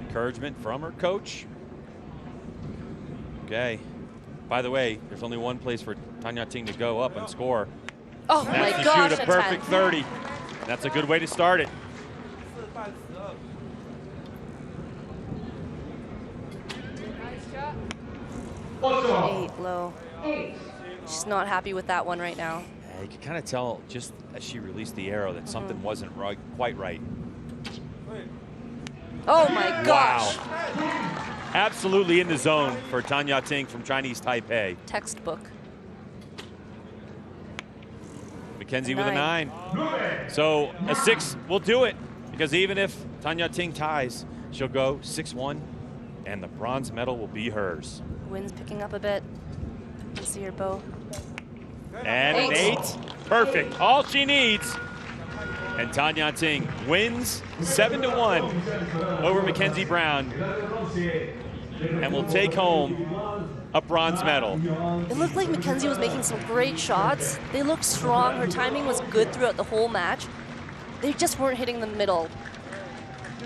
Encouragement from her coach. Okay. By the way, there's only one place for Tanya Ting to go up and score. Oh my gosh, shoot a perfect 30. That's a good way to start it. Nice shot. 8 low. She's not happy with that one right now. Yeah, you can kind of tell just as she released the arrow that something wasn't quite right. Oh my gosh. Wow. Absolutely in the zone for Tanya Ting from Chinese Taipei. Textbook. Mackenzie with a 9. So a 6 will do it, because even if Tanya Ting ties, she'll go 6-1, and the bronze medal will be hers. Wind's picking up a bit. You can see her bow. And an 8. Perfect. All she needs. And Tanya Ting wins 7-1 over Mackenzie Brown and will take home a bronze medal. It looked like Mackenzie was making some great shots. They looked strong. Her timing was good throughout the whole match. They just weren't hitting the middle.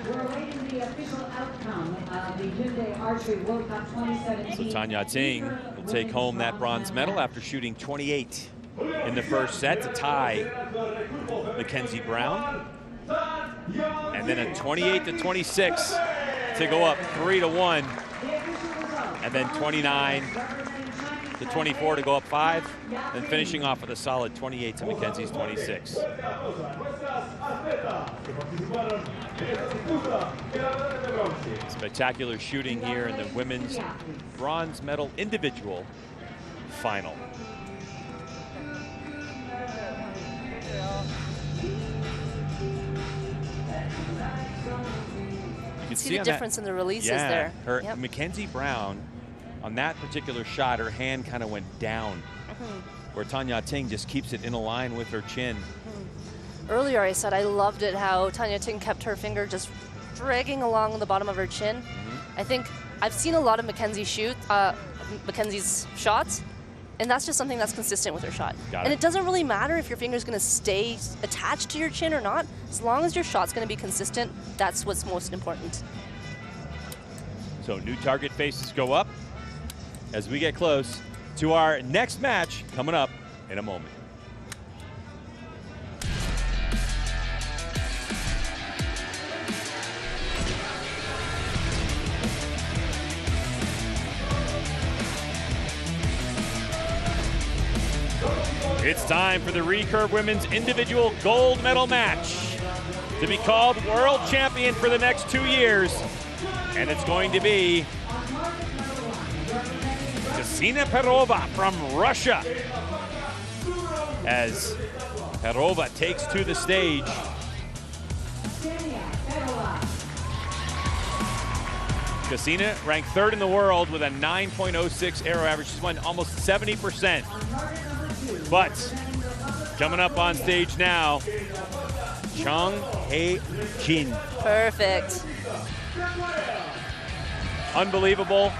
We're awaiting the official outcome of the Hyundai Archery World Cup 2017. So Tanya Ting will take home that bronze medal after shooting 28 in the first set to tie Mackenzie Brown. And then a 28-26 to go up 3-1. And then 29-24 to go up 5. Then finishing off with a solid 28 to Mackenzie's 26. Spectacular shooting here in the women's bronze medal individual final. You can see the difference in the releases there. Her Mackenzie Brown, on that particular shot, her hand kind of went down, where Tanya Ting just keeps it in a line with her chin. Earlier I said I loved it how Tanya Ting kept her finger just dragging along the bottom of her chin. I think I've seen a lot of Mackenzie's shots, and that's just something that's consistent with her shot. And it doesn't really matter if your finger's going to stay attached to your chin or not. As long as your shot's going to be consistent, that's what's most important. So new target faces go up as we get close to our next match coming up in a moment. It's time for the Recurve Women's Individual Gold Medal match to be called World Champion for the next 2 years. And it's going to be Ksenia Perova from Russia, as Perova takes to the stage. Ksenia ranked 3rd in the world with a 9.06 arrow average. She's won almost 70%. But coming up on stage now, Chang Hae Jin. Perfect. Unbelievable.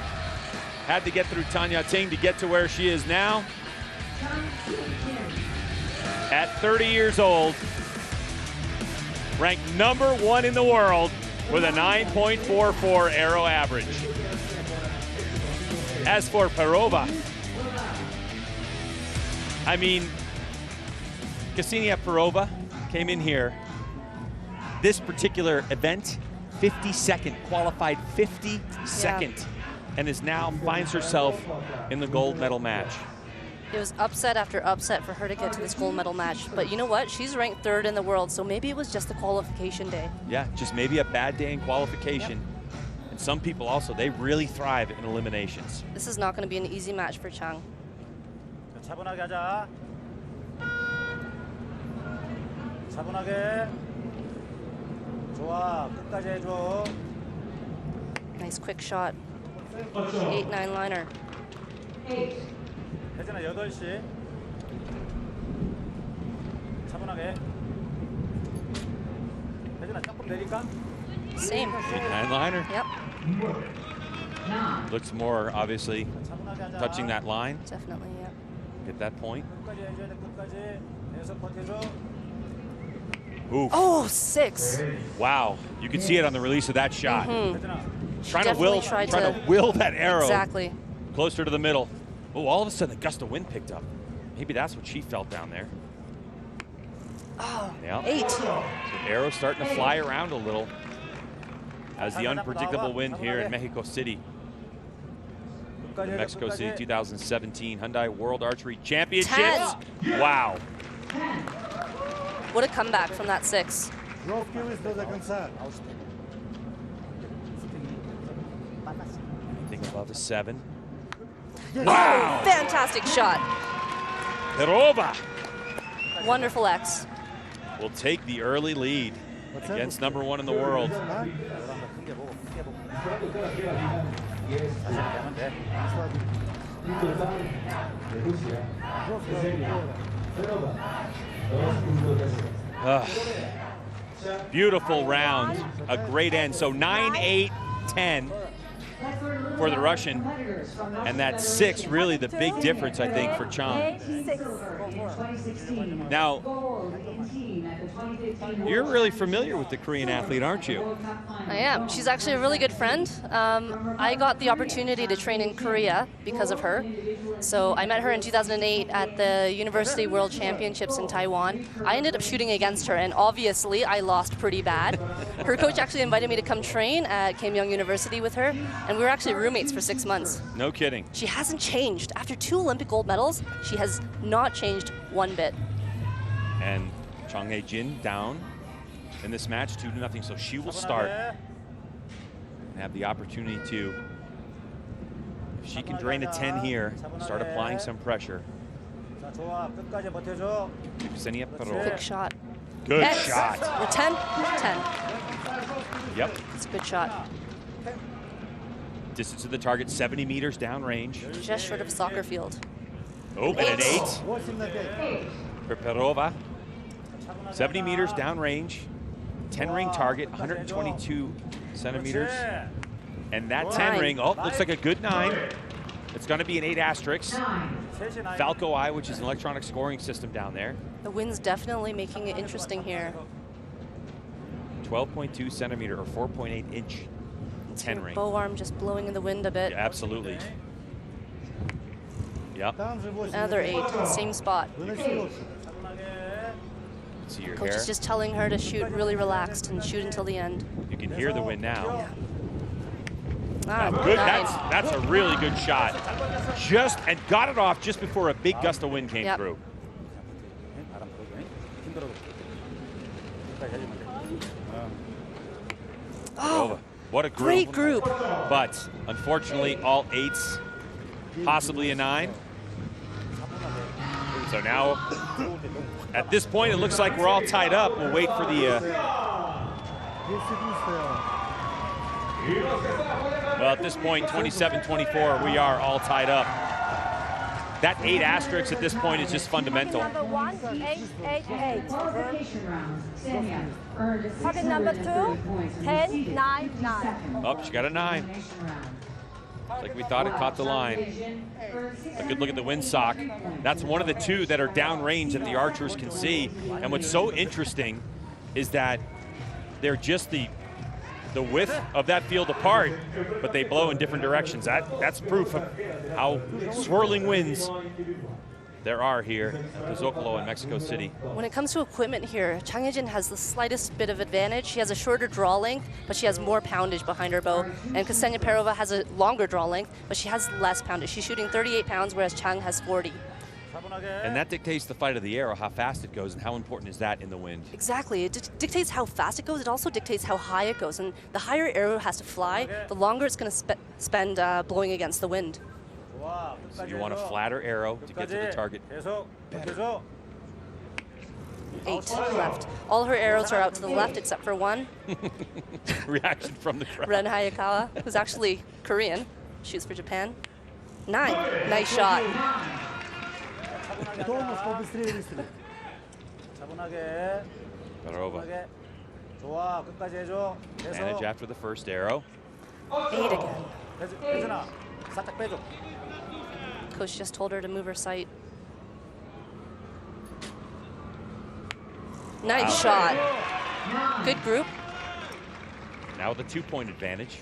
Had to get through Tanya Ting to get to where she is now. At 30 years old, ranked #1 in the world with a 9.44 aero average. As for Perova, I mean, Ksenia Perova came in here. This particular event, 52nd, qualified 52nd, and is now finds herself in the gold medal match. It was upset after upset for her to get to this gold medal match. But you know what? She's ranked 3rd in the world, so maybe it was just the qualification day. Yeah, just maybe a bad day in qualification. And some people also, they really thrive in eliminations. This is not going to be an easy match for Chang. 차분하게 하자. 차분하게. 좋아, 끝까지 해줘. Nice quick shot. 8-9 liner. 혜진아 8시. 차분하게. 혜진아 조금 내릴까? Same. 8-9 liner. Yep, Looks more, obviously, 차분하게 하자. touching that line. definitely, yeah. Get that point. 끝까지 해줘야 돼, 끝까지. 계속 버텨줘. Oof. Oh, 6. Wow. You can see it on the release of that shot. 혜진아. Trying to will that arrow Exactly. closer to the middle. Oh, all of a sudden, a gust of wind picked up. Maybe that's what she felt down there. Oh, Yeah. 8. So arrow's starting to fly around a little as the unpredictable wind here in Mexico City. 끝까지 해줘, Mexico City 끝까지. 2017 Hyundai World Archery Championships. Wow. What a comeback from that 6. Anything above a 7. Wow! Fantastic shot. Perova Wonderful X. will take the early lead against #1 in the world. Beautiful round, a great end. So 9-8-10 for the Russian, and that 6 really the big difference, I think, for Chang. Now, you're really familiar with the Korean athlete, aren't you? I am. She's actually a really good friend. I got the opportunity to train in Korea because of her. So I met her in 2008 at the University World Championships in Taiwan. I ended up shooting against her, and obviously I lost pretty bad. Her coach actually invited me to come train at Kim Young University with her, and we were actually roommates for 6 months. No kidding. She hasn't changed. After 2 Olympic gold medals, she has not changed one bit. And Chang Hae-jin down in this match, 2-0. So she will start and have the opportunity to, if she can drain a 10 here, start applying some pressure. 자, 좋아, 끝까지 버텨줘. Ksenia Quick Perova. shot. Good X. shot. With 10? 10. Yep. It's a good shot. Distance to the target, 70 meters downrange. Just short of a soccer field. Oh, and an 8 8. for Perova. 70 meters downrange, 10 ring target, 122 centimeters. And that 10 ring, oh, looks like a good 9. It's going to be an 8 asterisk. Falco Eye, which is an electronic scoring system down there. The wind's definitely making it interesting here. 12.2 centimeter or 4.8 inch 10 ring. Bow arm just blowing in the wind a bit. Yeah, absolutely. Yep. Another 8, same spot. See your Coach hair. is just telling her to shoot really relaxed and shoot until the end. You can hear the wind now. Ah, Good. 9. That's a really good shot. And got it off just before a big gust of wind came Yep. through. Oh, What a group. great group. But unfortunately, all 8s, possibly a 9. So now, at this point, it looks like we're all tied up. We'll wait for the. Well, at this point, 27-24, we are all tied up. That 8 asterisks at this point is just fundamental. Number 1, 8-8-8. Qualification round. Sanya earned Target number 630 2, points and 10, received 9, 9. 52nd. Oh, she got a 9. Elimination round. Like we thought, it caught the line. A good look at the windsock. That's one of the two that are downrange that the archers can see. And what's so interesting is that they're just the width of that field apart, but they blow in different directions. That's proof of how swirling winds there are here at the Zocalo in Mexico City. When it comes to equipment here, Chang Hae-jin has the slightest bit of advantage. She has a shorter draw length, but she has more poundage behind her bow. And Ksenia Perova has a longer draw length, but she has less poundage. She's shooting 38 pounds, whereas Chang has 40. And that dictates the flight of the arrow, how fast it goes, and how important is that in the wind? Exactly. It dictates how fast it goes. It also dictates how high it goes. And the higher arrow has to fly, the longer it's going to spend blowing against the wind. So you want a flatter arrow to get to the target. 8 left. All her arrows are out to the left except for one. Reaction from the crowd. Ren Hayakawa, who's actually Korean, shoots for Japan. 9. Nice shot. Perova. Manage after the first arrow. 8 again. Coach just told her to move her sight. Nice shot. Good group. Now with a 2-point advantage.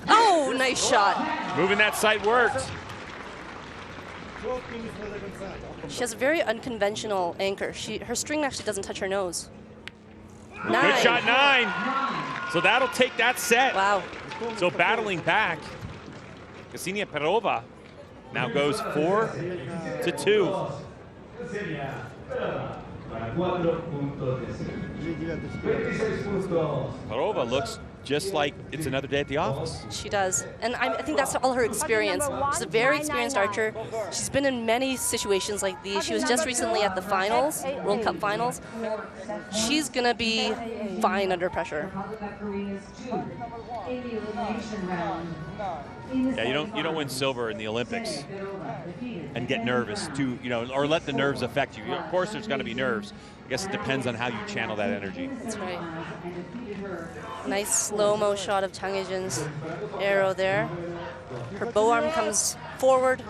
Oh, nice shot. Moving that sight worked. She has a very unconventional anchor. Her string actually doesn't touch her nose. 9. Good shot, 9. So that'll take that set. Wow. So battling back, Ksenia Perova now goes 4-2. Perova looks just like it's another day at the office. She does. And I think that's all her experience. She's a very experienced archer. She's been in many situations like these. She was just recently at the finals, World Cup finals. She's going to be fine under pressure. Yeah, you don't win silver in the Olympics and get nervous or let the nerves affect you. Of course, there's going to be nerves. I guess it depends on how you channel that energy. That's right. Nice slow-mo shot of Chang Hae-jin's arrow there. Her bow arm comes forward.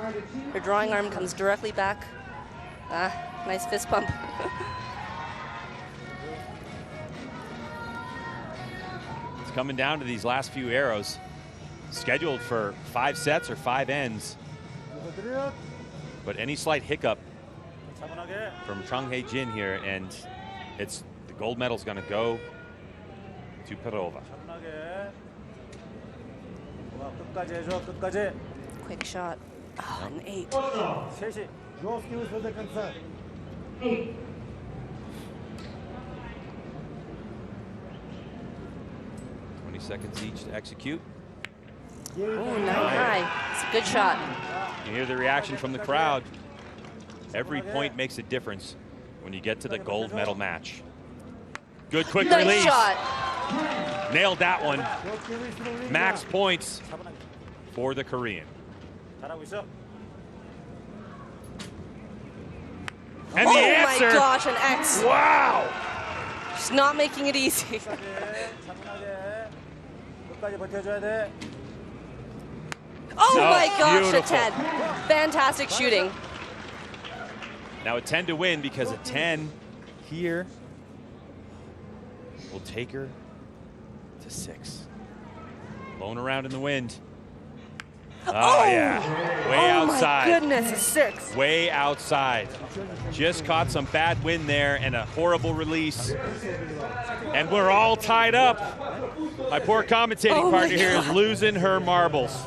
Her drawing arm comes directly back. Nice fist pump. It's coming down to these last few arrows. Scheduled for 5 sets or 5 ends. But any slight hiccup from Chang Hae-jin here, and the gold medal's going to go to Perova. Quick shot. Oh, an 8. 20 seconds each to execute. Oh, 9 high. It's a good shot. You hear the reaction from the crowd. Every point makes a difference when you get to the gold medal match. Good quick nice release. Shot. Nailed that one. Max points for the Korean. And the answer. Oh my gosh, an X. Wow. She's not making it easy. Oh my gosh, beautiful. a 10. Fantastic shooting. Now a 10 to win, because a 10 here will take her to 6. Blowing around in the wind. Oh yeah, way outside. Oh my goodness, a 6. Way outside. Just caught some bad wind there and a horrible release. And we're all tied up. My poor commentating partner here is losing her marbles.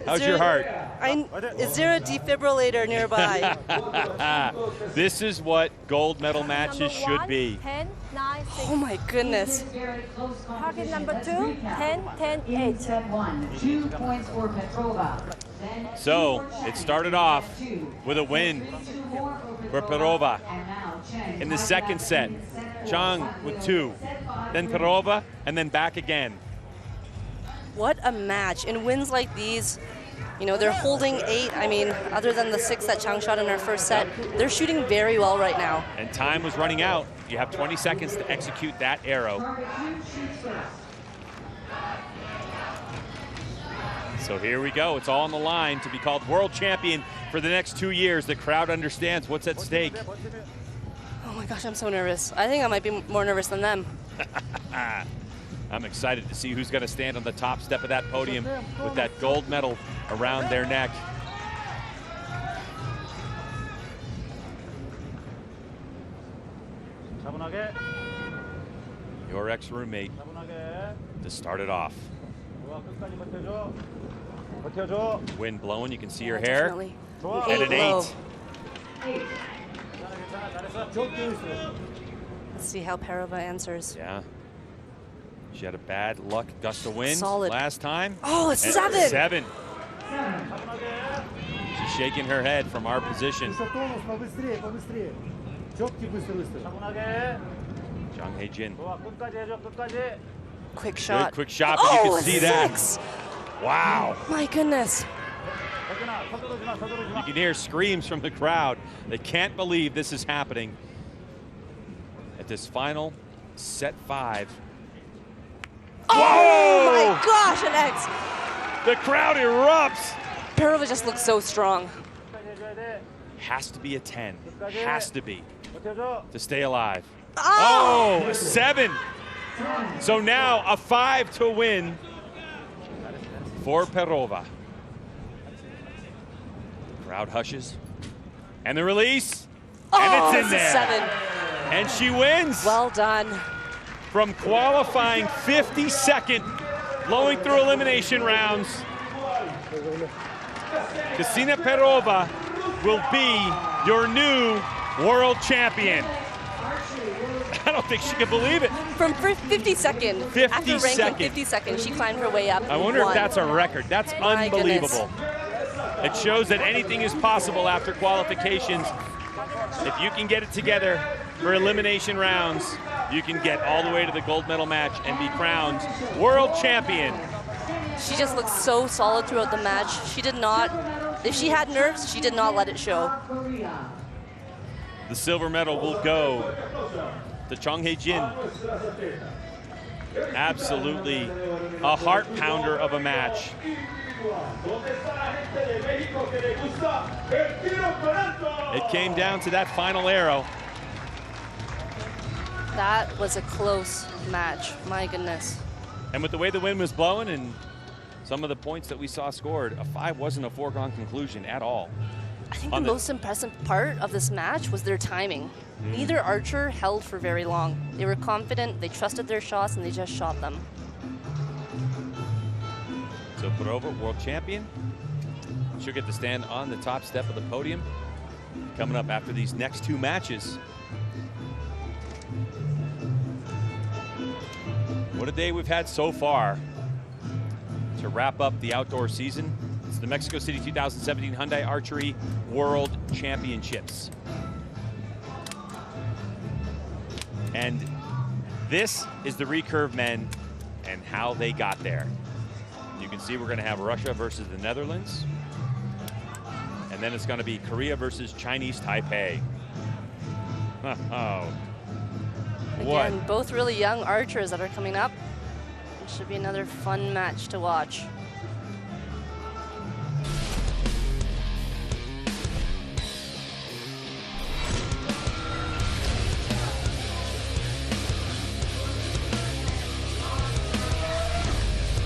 How's your heart? Is there a defibrillator nearby? This is what gold medal matches should be. 10, 9, 6. Oh my goodness. Target number 2, 10, 10, 8. 2 points for Petrova. So it started off with a win for Perova in the second set. Chang with 2, then Perova, and then back again. What a match. In wins like these, they're holding 8. I mean, other than the 6 that Chang shot in her first set, they're shooting very well right now. And time was running out. You have 20 seconds to execute that arrow. Target 2 shoots first. So here we go. It's all on the line to be called world champion for the next 2 years. The crowd understands what's at stake. Oh my gosh, I'm so nervous. I think I might be more nervous than them. I'm excited to see who's going to stand on the top step of that podium with that gold medal around their neck. Your ex-roommate to start it off. Wind blowing, you can see her hair. Definitely. And an 8. Let's see how Perova answers. Yeah. She had a bad luck gust of wind Solid. last time. Oh, it's And 7. 7. She's shaking her head from our position. Jang Hae-jin. Quick shot. Good quick shot, but you can see that. 6. Wow. My goodness. You can hear screams from the crowd. They can't believe this is happening at this final set 5. Oh my gosh, an X. The crowd erupts. Perova just looks so strong. Has to be a 10. Has to be to stay alive. Oh! Oh, a 7. So now a 5 to win for Perova. Crowd hushes. And the release. And it's in there. 7. And she wins. Well done. From qualifying 52nd, blowing through elimination rounds. Kristina Perova will be your new world champion. I don't think she can believe it. From 52nd, 52nd. after ranking 52nd, she climbed her way up. I wonder if that's a record. That's My unbelievable. It shows that anything is possible after qualifications. If you can get it together for elimination rounds, you can get all the way to the gold medal match and be crowned world champion. She just looked so solid throughout the match. She did not, if she had nerves, she did not let it show. The silver medal will go to Jang Hae-jin. Absolutely a heart pounder of a match. It came down to that final arrow. That was a close match, my goodness. And with the way the wind was blowing and some of the points that we saw scored, a 5 wasn't a foregone conclusion at all. I think the most impressive part of this match was their timing. Neither archer held for very long. They were confident, they trusted their shots, and they just shot them. So Perova, world champion. She'll get to stand on the top step of the podium coming up after these next 2 matches. What a day we've had so far to wrap up the outdoor season. It's the Mexico City 2017 Hyundai Archery World Championships. And this is the Recurve men and how they got there. You can see we're going to have Russia versus the Netherlands. And then it's going to be Korea versus Chinese Taipei. Oh. What? Again, both really young archers that are coming up. It should be another fun match to watch.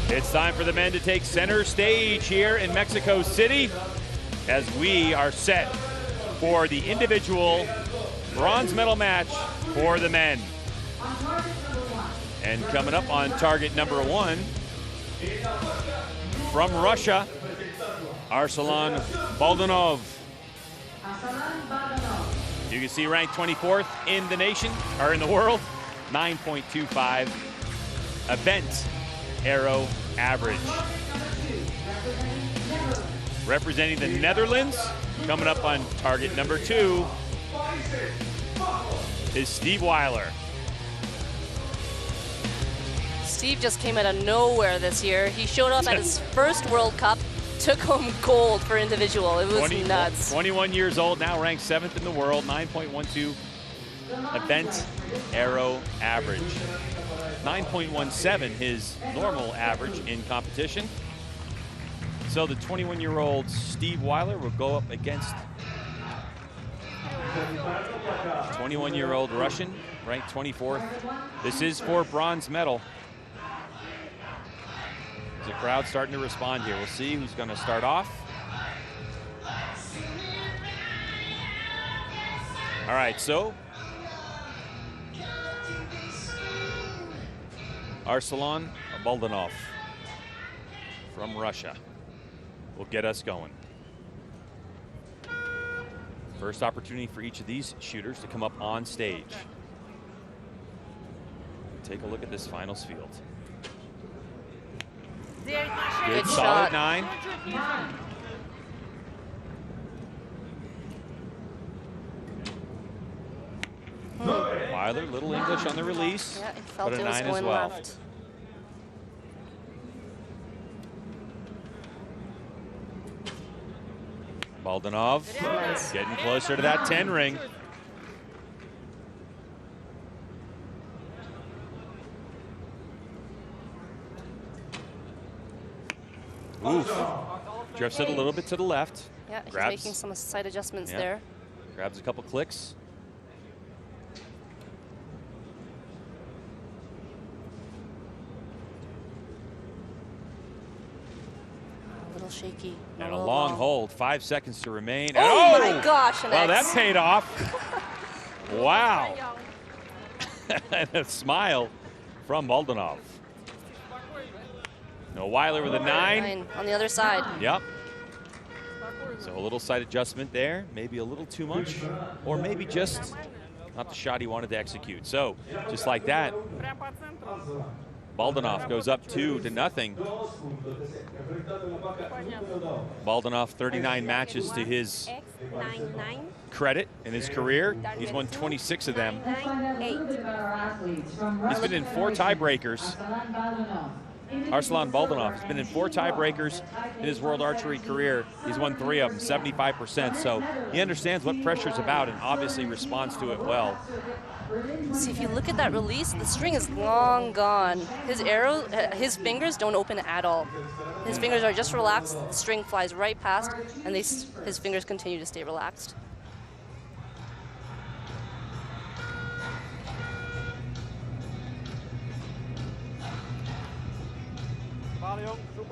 It's time for the men to take center stage here in Mexico City as we are set for the individual bronze medal match for the men. And coming up on target number 1 from Russia, Arsalan Baldunov. You can see ranked 24th in the nation, or in the world, 9.25 event arrow average. Representing the Netherlands, coming up on target number 2, is Steve Weiler. Steve just came out of nowhere this year. He showed up at his first World Cup, took home gold for individual. It was nuts. 21 years old, now ranked 7th in the world, 9.12 event arrow average. 9.17, his normal average in competition. So the 21-year-old Steve Weiler will go up against 21-year-old Russian, ranked 24th. This is for bronze medal. The crowd starting to respond here. We'll see who's going to start off. All right, so Arsalan Baldanov from Russia will get us going. First opportunity for each of these shooters to come up on stage. Take a look at this finals field. Good solid 9. Weiler, little English on the release, Yeah, it felt but a it was 9 as going well. left. Baldanov getting closer to that 10 ring. Oof. Drifts it a little bit to the left. Yeah, he's Grabs. making some slight adjustments Yeah. there. Grabs a couple clicks. A little shaky. And a little long hold, 5 seconds to remain. Oh my gosh, an Well, that X. paid off. Wow. And a smile from Baldanov. No, Weiler with a 9. 9 on the other side. Yep. So a little side adjustment there, maybe a little too much, or maybe just not the shot he wanted to execute. So just like that, Baldanov goes up 2-0. Baldanov 39 matches to his credit in his career. He's won 26 of them. He's been in 4 tiebreakers. Arsalan Baldanov has been in 4 tiebreakers in his world archery career. He's won 3 of them, 75%. So he understands what pressure's about and obviously responds to it well. See, if you look at that release, the string is long gone. His arrow, his fingers don't open at all. His fingers are just relaxed. The string flies right past, and his fingers continue to stay relaxed.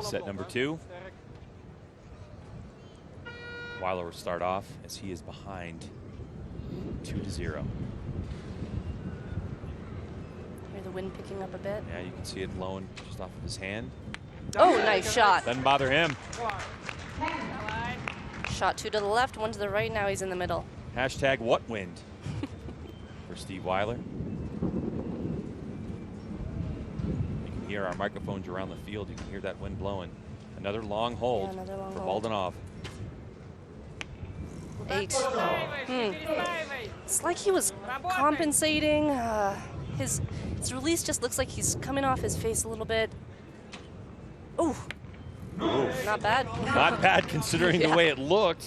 Set number 2. Weiler will start off as he is behind 2-0. Hear the wind picking up a bit. Yeah, you can see it blowing just off of his hand. Oh, nice shot. Doesn't bother him. Shot 2 to the left, 1 to the right. Now he's in the middle. Hashtag what wind for Steve Weiler. You can hear our microphones around the field. You can hear that wind blowing. Another long hold Yeah, another long for hold. Baldanov. 8. It's like he was compensating. His release just looks like he's coming off his face a little bit. Ooh. Not bad. Not bad considering Yeah. the way it looked.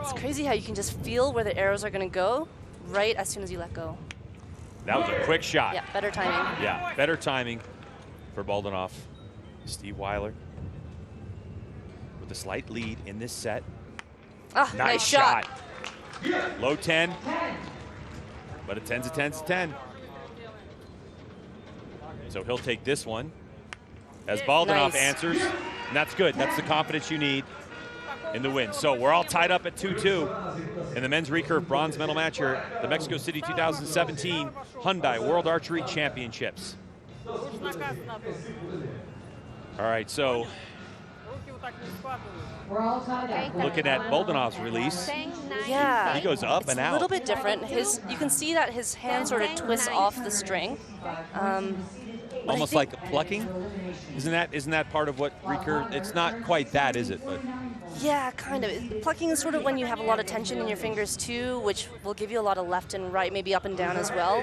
It's crazy how you can just feel where the arrows are going to go right as soon as you let go. That was a quick shot. Yeah, better timing. Yeah, better timing for Baldanov. Steve Weiler with a slight lead in this set. Ah, nice shot. Low 10, but a 10's a 10's a 10. So he'll take this one as Baldanov Nice. answers, and that's good. That's the confidence you need in the win. So we're all tied up at 2-2 in the men's recurve bronze medal match here at the Mexico City 2017 Hyundai World Archery Championships. All right, so We're all tied up. looking at Baldanov's release, Yeah. he goes up It's and a out. little bit different. You can see that his hand sort of twists off the string. Almost like plucking. Isn't that part of what recurve? It's not quite that, is it? But Yeah, kind of. Plucking is sort of when you have a lot of tension in your fingers too, which will give you a lot of left and right, maybe up and down as well.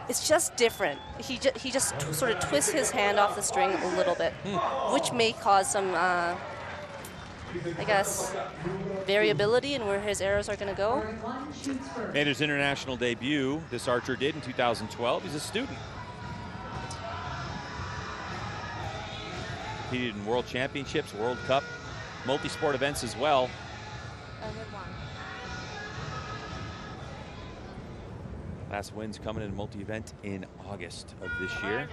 It's just different. He just sort of twists his hand off the string a little bit, which may cause some, I guess, variability in where his arrows are going to go. Made his international debut, this archer did in 2012. He's a student. Competed in World Championships, World Cup, multi-sport events as well. Last win's coming in multi-event in August of this year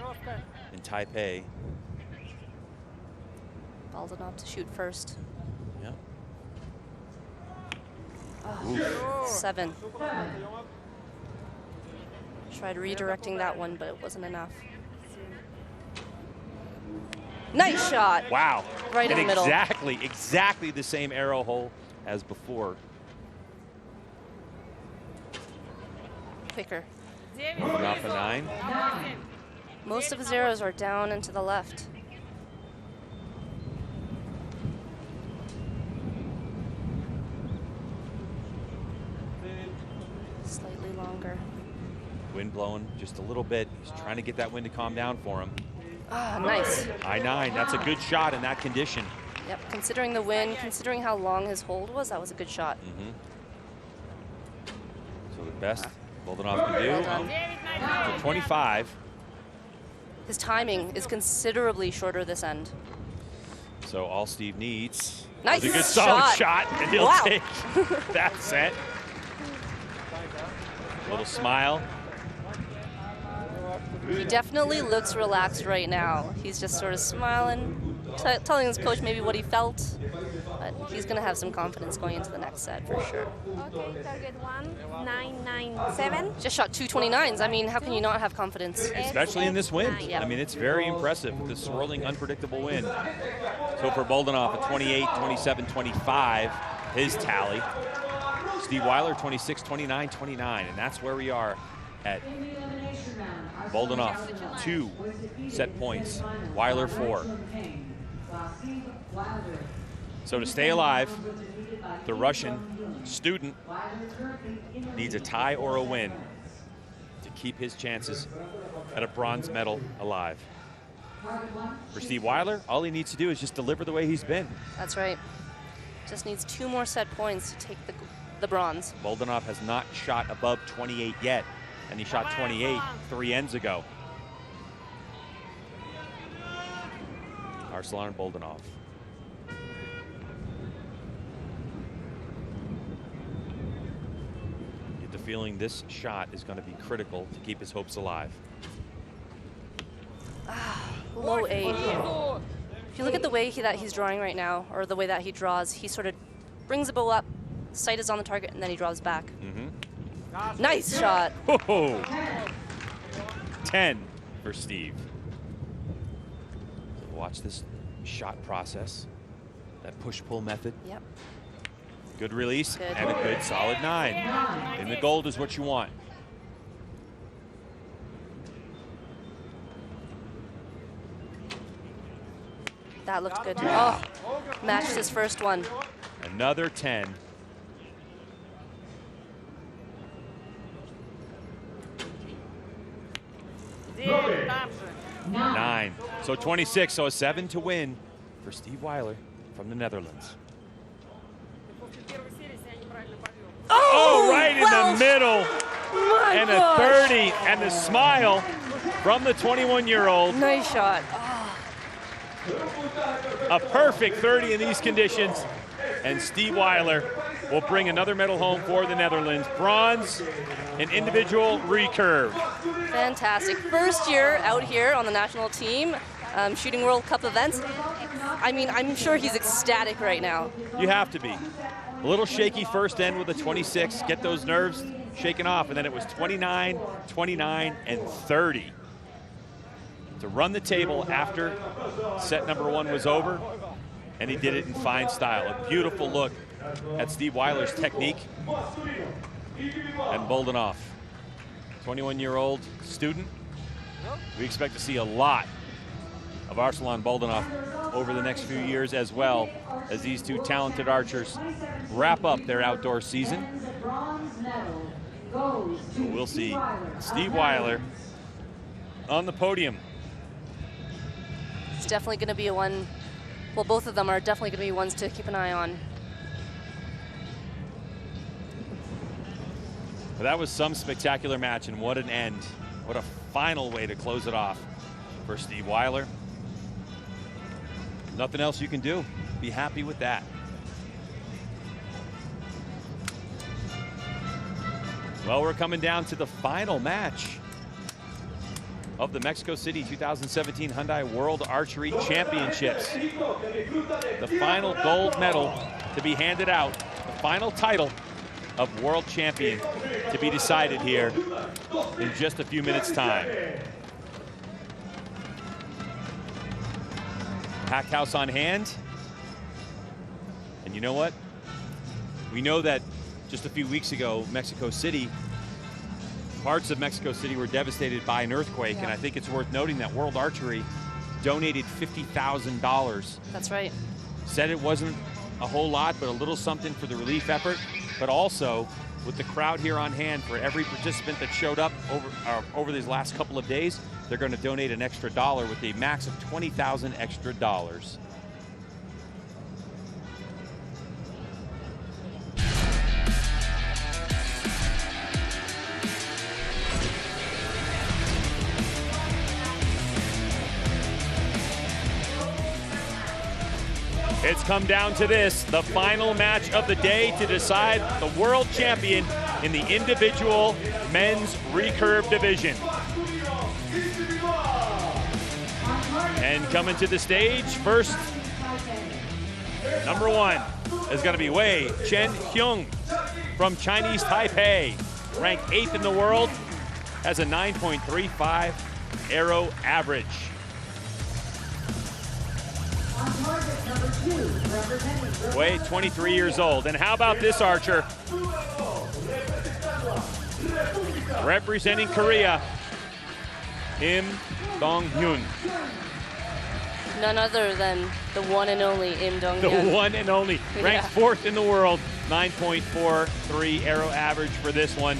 in Taipei. Baldanov to shoot first. Yep. Oh, 7. Tried redirecting that one, but it wasn't enough. Nice shot. Wow. Right in the middle. Exactly the same arrow hole as before. Quicker. Moving off a 9. Most of his arrows are down and to the left. Slightly longer. Wind blowing just a little bit. He's trying to get that wind to calm down for him. Ah, nice. High 9, that's a good shot in that condition. Yep, considering the wind, considering how long his hold was, that was a good shot. So the best Baldanov can do. Well done. So 25. His timing is considerably shorter this end. So all Steve needs Nice is a good solid shot, and he'll Wow. take that set. Little smile. He definitely looks relaxed right now. He's just sort of smiling, telling his coach maybe what he felt. But he's going to have some confidence going into the next set for sure. Okay, target 1997. Just shot 229s. I mean, how can you not have confidence? Especially in this wind. Yeah. I mean, it's very impressive with this swirling, unpredictable wind. So for Baldanov, a 28, 27, 25, his tally. Steve Weiler, 26, 29, 29. And that's where we are at Baldanov, 2 set points. Weiler, 4. So to stay alive, the Russian student needs a tie or a win to keep his chances at a bronze medal alive. For Steve Weiler, all he needs to do is just deliver the way he's been. That's right. Just needs 2 more set points to take the bronze. Baldanov has not shot above 28 yet, and he shot 28 3 ends ago. Arsalan Baldanov. Get the feeling this shot is going to be critical to keep his hopes alive. Low 8. If you look at the way that he's drawing right now, or the way that he draws, he sort of brings the bow up, sight is on the target, and then he draws back. Nice shot. Whoa. 10 for Steve. Watch this shot process, that push-pull method. Yep. Good release Good. and a good solid 9. And the gold is what you want. That looked good. Oh, matched his first one. Another 10. Nine. So 26, so a 7 to win for Steve Weiler from the Netherlands. Oh, right in the middle. And a 30, and the smile from the 21-year-old. Nice shot. A perfect 30 in these conditions. And Steve Weiler will bring another medal home for the Netherlands. Bronze in individual recurve. Fantastic. First year out here on the national team, shooting World Cup events. I mean, I'm sure he's ecstatic right now. You have to be. A little shaky first end with a 26, get those nerves shaken off, and then it was 29, 29, and 30. To run the table after set number 1 was over, and he did it in fine style. A beautiful look at Steve Weiler's technique and Baldanov. 21-year-old student. We expect to see a lot of Arsalan Baldanov over the next few years, as well as these two talented archers wrap up their outdoor season. So we'll see Steve Weiler on the podium. It's definitely going to be a one. Well, both of them are definitely going to be ones to keep an eye on. But that was some spectacular match, and what an end. What a final way to close it off for Steve Weiler. Nothing else you can do. Be happy with that. Well, we're coming down to the final match of the Mexico City 2017 Hyundai World Archery Championships. The final gold medal to be handed out, the final title of world champion to be decided here in just a few minutes' time. Packed house on hand. And you know what? We know that just a few weeks ago, Mexico City, parts of Mexico City were devastated by an earthquake, and I think it's worth noting that World Archery donated $50,000. That's right. Said it wasn't a whole lot, but a little something for the relief effort, but also with the crowd here on hand for every participant that showed up over these last couple of days, they're going to donate an extra dollar with a max of 20,000 extra dollars. It's come down to this, the final match of the day to decide the world champion in the individual men's recurve division. And coming to the stage first, number one is going to be Wei Chen-hyung from Chinese Taipei, ranked 8th in the world, has a 9.35 arrow average. Wei, 23 years old. And how about this archer? Representing Korea, Im Dong-hyun. None other than the one and only Im Dong-hyun. The one and only. Ranked 4th in the world, 9.43 arrow average for this one.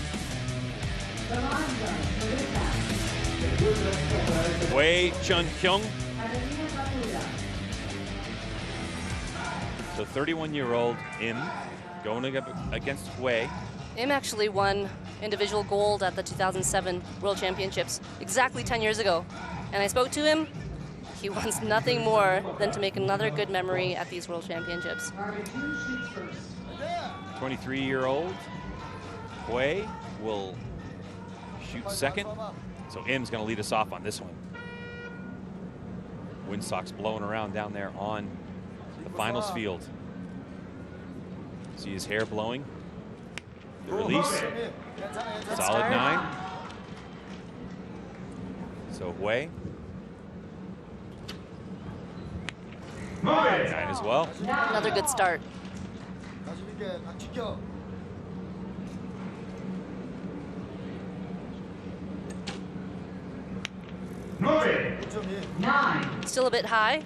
Wei Chen-hyung. So 31-year-old Im going against Wei. Im actually won individual gold at the 2007 World Championships exactly 10 years ago. And I spoke to him. He wants nothing more than to make another good memory at these World Championships. 23-year-old Wei will shoot second. So Im's going to lead us off on this one. Windsocks blowing around down there on the finals field. See his hair blowing. The release, solid 9. So Wei, 9 as well. Another good start. Still a bit high.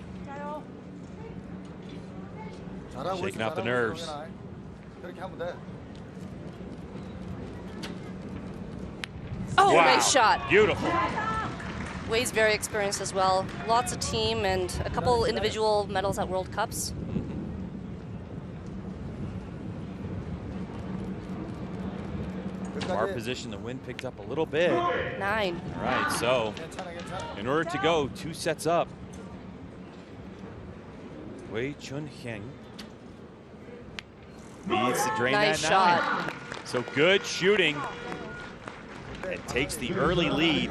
Shaking out the nerves. Oh, wow. Nice shot. Beautiful. Wei's very experienced as well. Lots of team and a couple individual medals at World Cups. Bar position, the wind picked up a little bit. 9. Right, so in order to go 2 sets up, Wei Chen-hyung needs to drain Nice that 9. shot. So good shooting. It takes the early lead.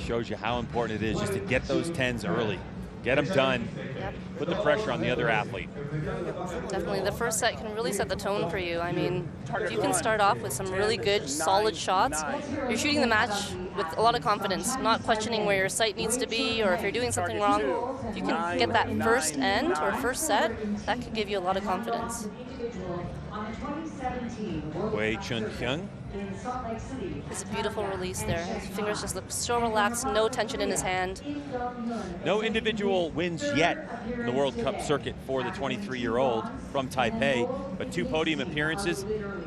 Shows you how important it is just to get those 10s early. Get them done. Yep. Put the pressure on the other athlete. Definitely, the first set can really set the tone for you. I mean, if you can start off with some really good, solid shots, you're shooting the match with a lot of confidence, not questioning where your sight needs to be or if you're doing something wrong. If you can get that first end or first set, that could give you a lot of confidence. Wei Chen-hyung. It's a beautiful release there. His fingers just look so relaxed, no tension in his hand. No individual wins yet in the World Cup circuit for the 23-year-old from Taipei, but 2 podium appearances.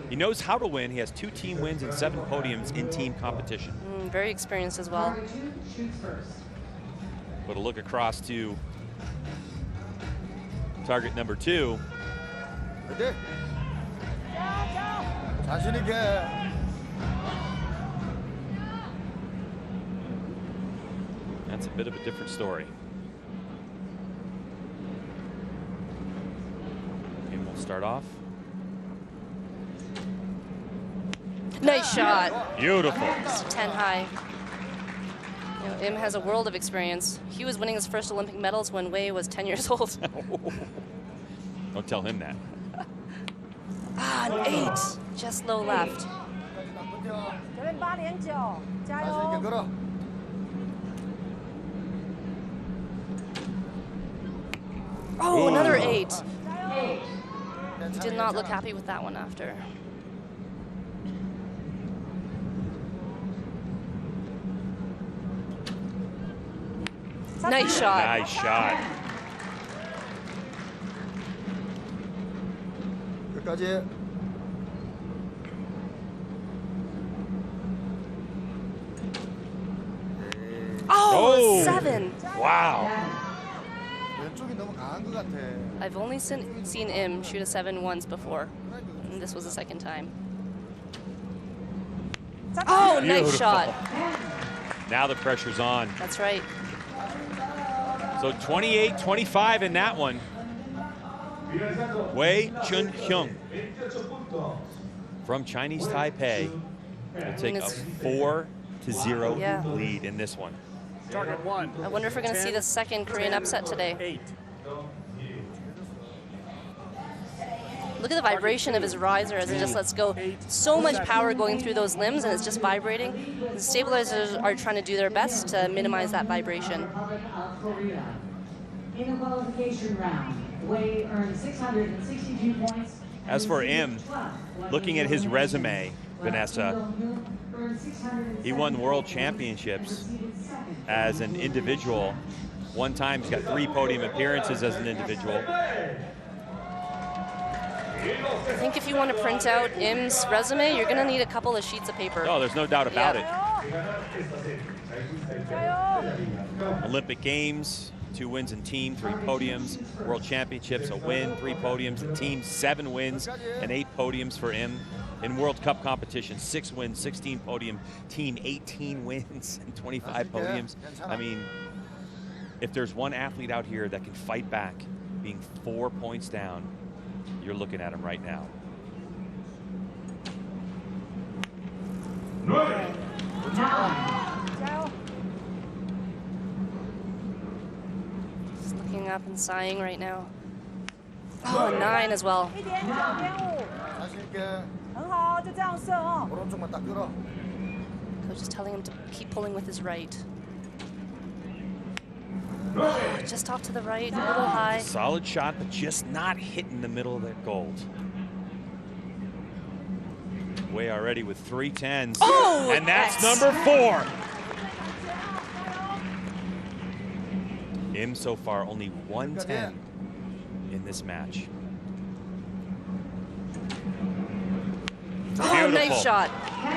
He knows how to win. He has 2 team wins and 7 podiums in team competition. Very experienced as well. But a look across to target number 2. 자신 있게. That's a bit of a different story. And we'll start off. Nice shot. Beautiful. It's 10 high. You know, Im has a world of experience. He was winning his first Olympic medals when Wei was 10 years old. Don't tell him that. Ah, an 8. Just low left. 这边8.9，加 자신 있게 油！ 걸어. Oh, another 8. 加油！ He did not look happy with that one after. Nice shot. Nice shot. 끝까지. Oh, 7. Wow. 왼쪽이 너무 강한 것 같아. I've only seen Im shoot a 7 once before, and this was the second time. Oh, nice Beautiful. shot. Now the pressure's on. That's right. So 28-25 in that one. Wei Chunhyung from Chinese Taipei will take a 4-0 Yeah. lead in this one. Target 1. I wonder if we're going to see the second Korean upset today. 8. Look at the vibration of his riser as it just lets go. So much power going through those limbs, and it's just vibrating. The stabilizers are trying to do their best to minimize that vibration. Republic of Korea. In the qualification round, Wei earned 662 points. As for Im, looking at his resume, Vanessa, he won world championships as an individual. One time he's got 3 podium appearances as an individual. I think if you want to print out Im's resume, you're going to need a couple of sheets of paper. Oh, there's no doubt about Yeah.加油！ Olympic Games, 2 wins in team, 3 podiums. World Championships, a win, 3 podiums. In team, 7 wins and 8 podiums for Im. In World Cup competition, 6 wins, 16 podium. Team, 18 wins and 25 podiums. I mean, if there's one athlete out here that can fight back, being 4 points down, you're looking at him right now. He's looking up and sighing right now. Oh, 9 as well. 1.9.5， 자신 있게. 很好，就这样射哦。 오른쪽만 딱 끌어. Coach is telling him to keep pulling with his right. Just off to the right, a little high. Solid shot, but just not hitting the middle of that gold. Way already with 3 10s. Oh, and that's yes. number 4. Im so far only 110 in this match. Oh, nice Beautiful. shot.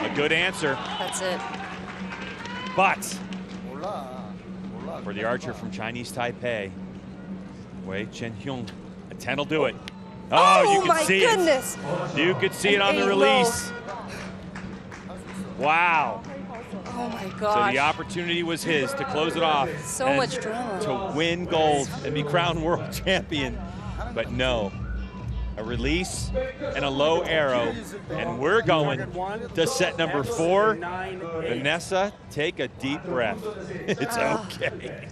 A good answer, That's it. but 몰라. 몰라. for the archer from Chinese Taipei, Wei Chunhyung, a 10 will do it. Oh, you can my see goodness. it. You could see it on the 8 low. release. Wow. Oh my So gosh. the opportunity was his to close it off. So and much drama. to win gold and be crowned world champion. But no, a release and a low arrow, and we're going to set number 4. Vanessa, take a deep breath. It's okay.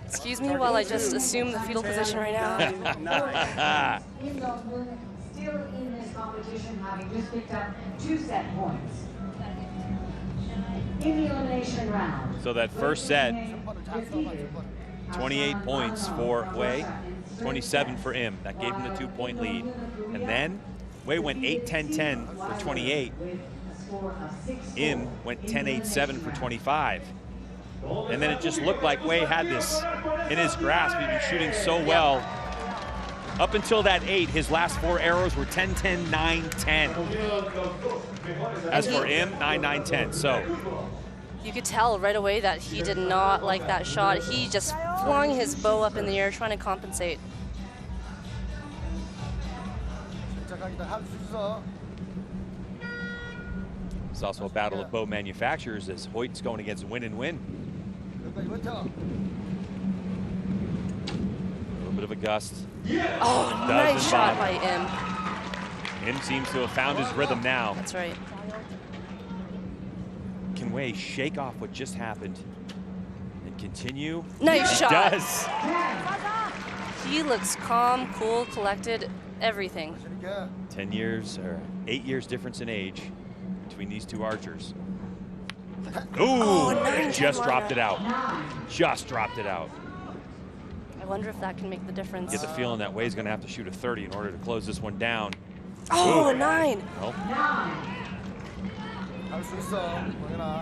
Excuse me while I just assume the fetal position right now. Im Dong-hoon still in this competition, having just picked up 2 set points. In the elimination round. So that first set, 28 points for Wei, 27 for Im. That gave him the 2-point lead. And then Wei went 8-10-10 for 28. Im went 10-8-7 for 25. And then it just looked like Wei had this in his grasp. He'd been shooting so well. Up until that 8, his last 4 arrows were 10-10, 9-10. As for Im, 9-9-10. So You could tell right away that he did not like that shot. He just flung his bow up in the air trying to compensate. 침착하게 할수 있어. also a battle of bow manufacturers as Hoyt's going against win and win. A little bit of a gust. Oh, nice shot by Im. Im seems to have found his rhythm now. That's right. Can Wei shake off what just happened and continue? Nice shot. He does. He looks calm, cool, collected, everything. 10 years or 8 years difference in age between these two archers. Ooh, just dropped it out. Just dropped it out. I wonder if that can make the difference. Get the feeling that Wei's going to have to shoot a 30 in order to close this one down. Oh, Ooh. 9. Well,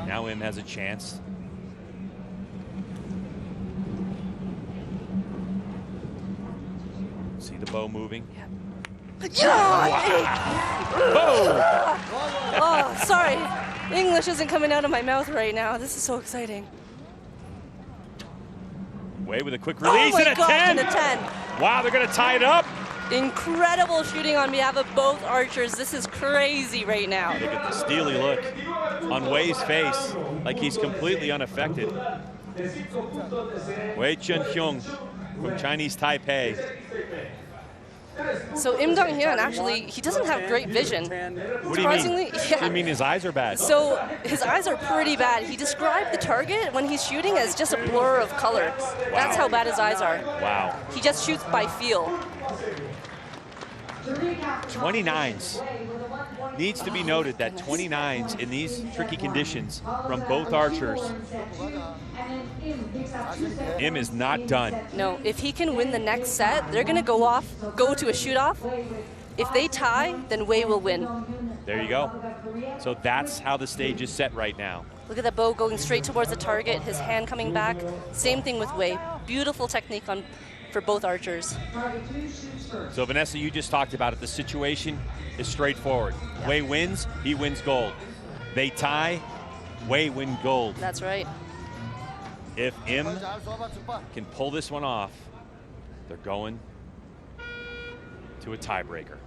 now Im has a chance. See the bow moving. Oh, sorry. English isn't coming out of my mouth right now. This is so exciting. Wei with a quick release and a 10. And a 10. Wow, they're going to tie it up. Incredible shooting on behalf of both archers. This is crazy right now. Look at the steely look on Wei's face, like he's completely unaffected. Wei Chunhyung from Chinese Taipei. So Im Dong-hyun, actually, he doesn't have great vision. What do you mean? Yeah. You mean his eyes are bad? So his eyes are pretty bad. He described the target when he's shooting as just a blur of color. Wow. That's how bad his eyes are. Wow. He just shoots by feel. 29s. Needs to be noted that 29s in these tricky conditions from both archers. Im is not done. No, if he can win the next set, they're going to go to a shoot-off. If they tie, then Wei will win. There you go. So that's how the stage is set right now. Look at the bow going straight towards the target, his hand coming back. Same thing with Wei. Beautiful technique for both archers. So Vanessa, you just talked about it. The situation is straightforward. Yep. Wei wins, he wins gold. They tie, Wei win gold. That's right. If Im can pull this one off, they're going to a tiebreaker.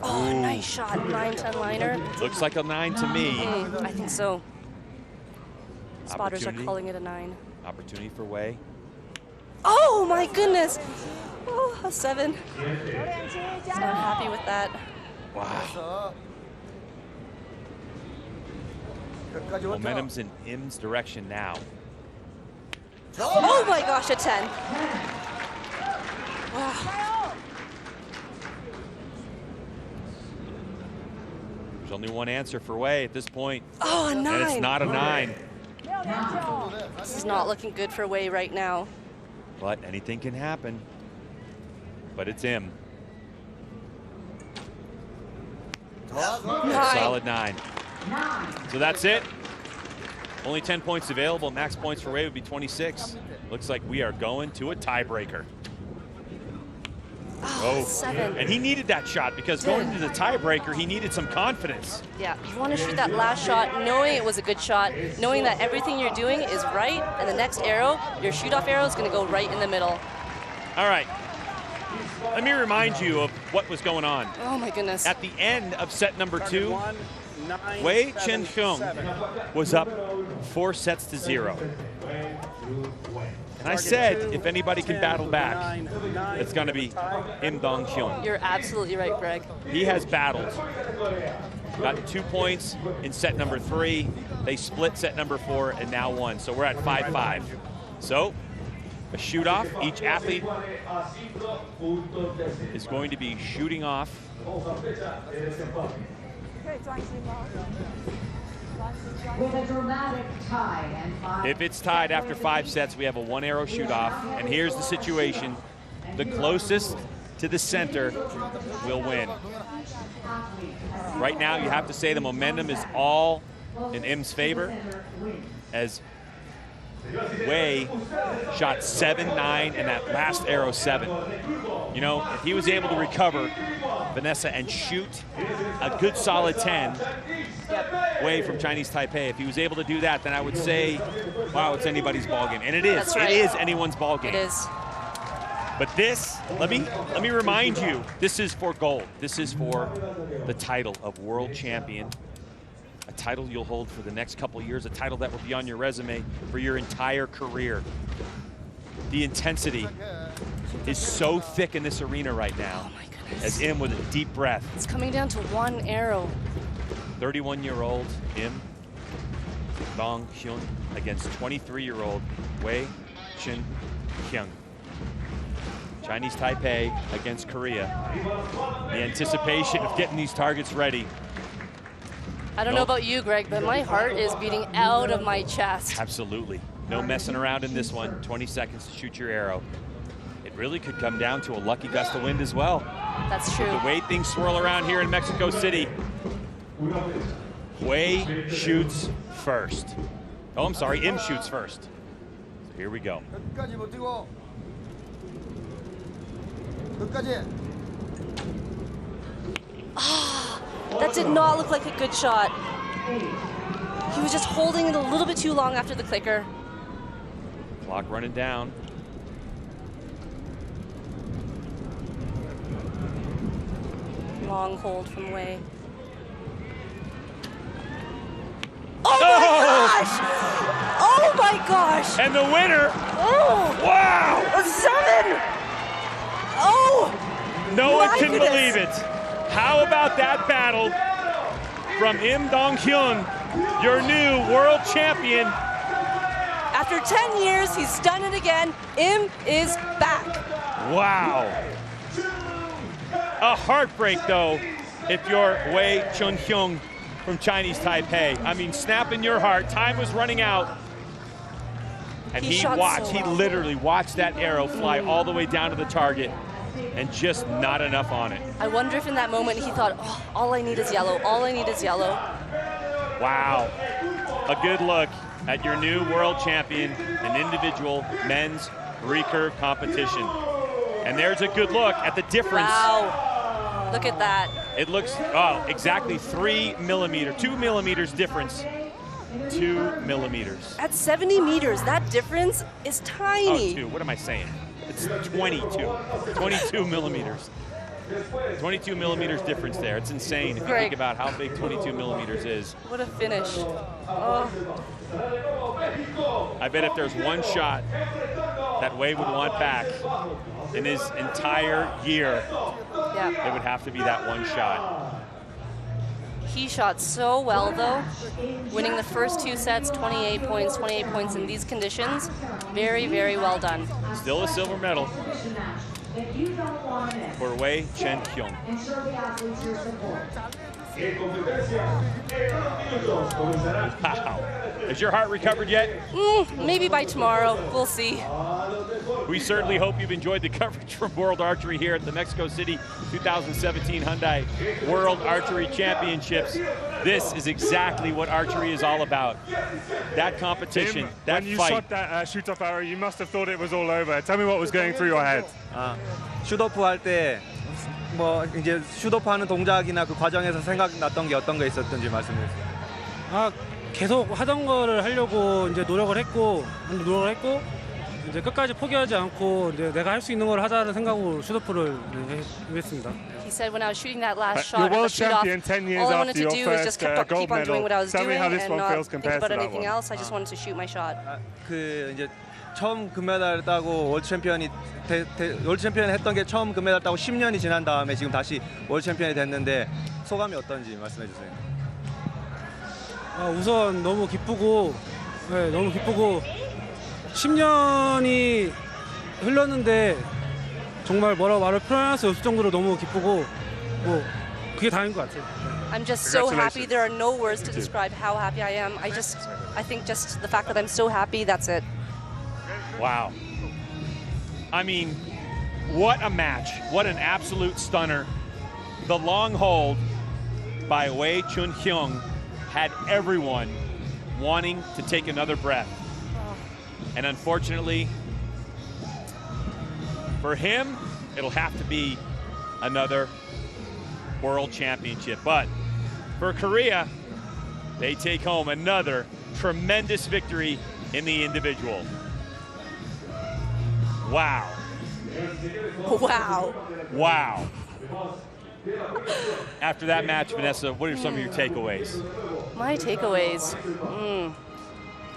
Oh, nice shot, 9-10 liner. Looks like a 9 to me. I think so. Spotters are calling it a 9. Opportunity for Wei. Oh my goodness! Oh, a 7. He's not happy with that. Wow. Momentum's in Im's direction now. Oh my gosh, a 10. Wow. There's only one answer for Wei at this point. Oh, a 9. And it's not a 9. This is not looking good for Wei right now. But anything can happen. But it's Im. 9. Solid 9. So that's it. Only 10 points available. Max points for Wei would be 26. Looks like we are going to a tiebreaker. Oh, 7. And he needed that shot because going to the tiebreaker, he needed some confidence. Yeah, you want to shoot that last shot knowing it was a good shot, knowing that everything you're doing is right, and the next arrow, your shoot-off arrow, is going to go right in the middle. All right. Let me remind you of what was going on. Oh, my goodness. At the end of set number 2, Wei Chunhyung was up 4-0. And I said, if anybody can battle back, it's going to be Im Dong-hyun. You're absolutely right, Greg. He has battled. Got 2 points in set number 3. They split set number 4 and now won. So we're at 5-5. So a shoot-off. Each athlete is going to be shooting off. With a dramatic tie and 5. If it's tied after 5 sets, we have a 1-arrow shoot-off. And here's the situation. The closest to the center will win. Right now, you have to say the momentum is all in Im's favor, as Wei shot 7-9 and that last arrow 7. You know, if he was able to recover, Vanessa, and shoot a good solid 10, Wei from Chinese Taipei, if he was able to do that, then I would say, wow, it's anybody's ballgame. And it is. That's right. It is anyone's ballgame. It is. But this, let me remind you, this is for gold. This is for the title of world champion, a title you'll hold for the next couple years, a title that will be on your resume for your entire career. The intensity is so thick in this arena right now. Oh my goodness. As Im with a deep breath. It's coming down to one arrow. 31-year-old Im Dong-hyun against 23-year-old Wei Chun-hyung. Chinese Taipei against Korea. The anticipation of getting these targets ready. I don't know about you, Greg, but my heart is beating out of my chest. Absolutely. No messing around in this one. 20 seconds to shoot your arrow. It really could come down to a lucky gust of wind as well. That's true. The way things swirl around here in Mexico City. Wei shoots first. Oh, I'm sorry, Im shoots first. So here we go. 끝까지 버티고. 끝까지. That did not look like a good shot. He was just holding it a little bit too long after the clicker. Clock running down. Long hold from Wei. Oh my gosh! Oh my gosh! And the winner, Oh! wow! A 7! Oh! No one My can goodness. believe it. How about that battle from Im Dong-hyun, your new world champion? After 10 years, he's done it again. Im is back. Wow. A heartbreak, though, if you're Wei Chun-hyung from Chinese Taipei. I mean, snapping your heart. Time was running out. And He he shot watched, so he well. literally watched that arrow fly all the way down to the target and just not enough on it. I wonder if in that moment he thought, oh, all I need is yellow. All I need is yellow. Wow. A good look at your new world champion in individual men's recurve competition. And there's a good look at the difference. Wow. Look at that. It looks, oh, exactly 2 millimeters difference. 2 millimeters. At 70 meters, that difference is Oh, tiny. 2, what am I saying? It's 22 millimeters. 22 millimeters difference there. It's insane if you Greg. think about how big 22 millimeters is. What a finish. Oh, I bet if there's one shot that Wei would want back in his entire year, yeah. it would have to be that one shot. He shot so well, though, winning the first 2 sets, 28 points in these conditions. Very, very well done. Still a silver medal for Wei Chun-hyung. And show the athletes your support. En competencia, en unos minutos comenzará Wow. Has your heart recovered yet? Maybe by tomorrow. We'll see. We certainly hope you've enjoyed the coverage from World Archery here at the Mexico City 2017 Hyundai World Archery Championships. This is exactly what archery is all about. That competition, Tim, that when you fight. shot that shoot-off arrow, you must have thought it was all over. Tell me what was going through your head. 슛오프 할 때 뭐 이제 슛오프 하는 동작이나 그 과정에서 생각났던 게 어떤 거 있었던지 말씀해 주세요. 아, 계속 하던 거를 하려고 이제 노력을 했고 이제 끝까지 포기하지 않고 이제 내가 할 수 있는 걸 하자는 생각으로 슛오프를 했습니다. He said when I was shooting that last You're shot, world the shoot off, champion 10 years all I wanted after to your do was just first keep on doing what I was Tell me doing how this and one not feels think compared about to that anything one. else. I just wanted to shoot my shot. 그 이제 처음 금메달을 따고 월드 챔피언이 월드 챔피언 했던 게 처음 금메달 따고 10년이 지난 다음에 지금 다시 월드 챔피언이 됐는데 소감이 어떤지 말씀해 주세요. 우선 너무 기쁘고, 네, 너무 기쁘고 10년이 흘렀는데 정말 뭐라고 말을 표현할 수 없을 정도로 너무 기쁘고 뭐 그게 다인 것 같아요. I'm just so happy. There are no words to describe how happy I am. I think just the fact that I'm so happy, that's it. Wow. I mean, what a match. What an absolute stunner. The long hold by Wei Chun-hyung had everyone wanting to take another breath. And unfortunately, for him, it'll have to be another world championship. But for Korea, they take home another tremendous victory in the individual. Wow. Wow. Wow. After that match, Vanessa, what are some of your takeaways? My takeaways.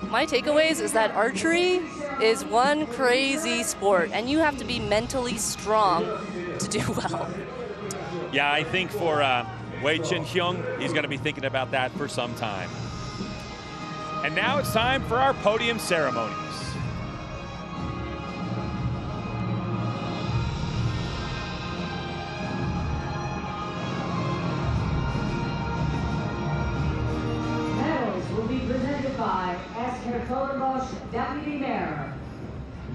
My takeaways is that archery is one crazy sport, and you have to be mentally strong to do well. Yeah, I think for Wei Chin-hyung, he's going to be thinking about that for some time. And now it's time for our podium ceremonies. Medals will be presented by Herr Totenbosch, Deputy Mayor.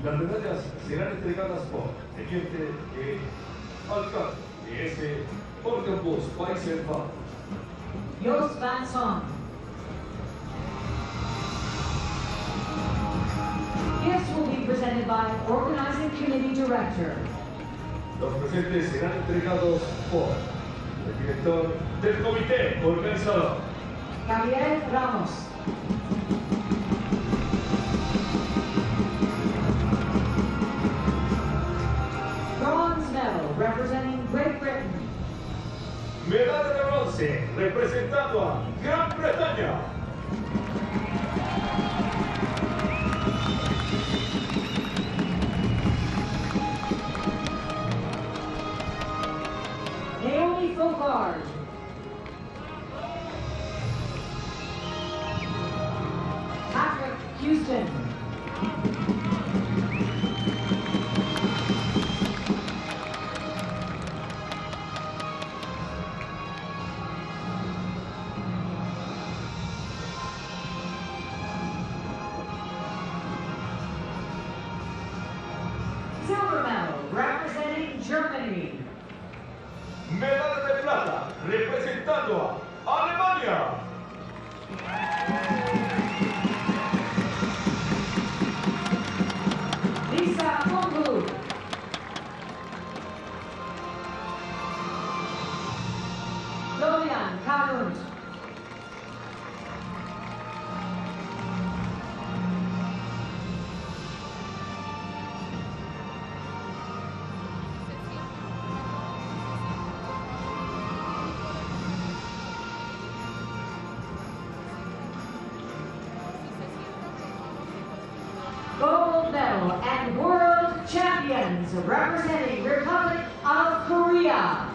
Las medallas serán entregadas por teniente alcalde de este Podium Países Bajos. Jos van Son. Gifts will be presented by Organizing Committee Director. Los presentes serán entregados por el director del comité organizador. Gabriel Ramos. Bronze medal representing Great Britain. Medalla de bronce representando a Gran Bretaña. Naomi Fogard. Patrick Houston. Silver medal representing Germany. Medalla de plata representando a Alemania. Lisa Mungu. Dorian Kalund. Gold medal and world champions representing Republic of Korea.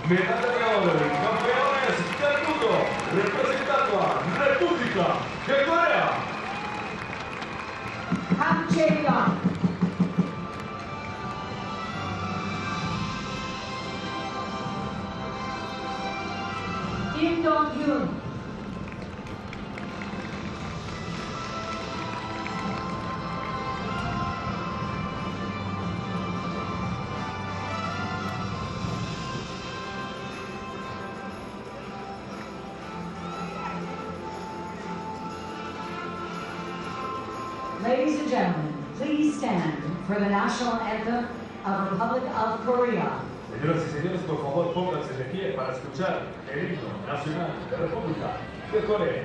Medalla de oro y campeones del mundo representando a República de Corea. Han Chae-young. Kim Dong-hyun. Ladies and gentlemen, please stand for the national anthem of the Republic of Korea. Señoras y señores, por favor, pónganse de pie para escuchar el himno nacional de la República de Corea.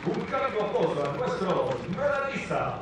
Un cambio aplauso a nuestro medallista.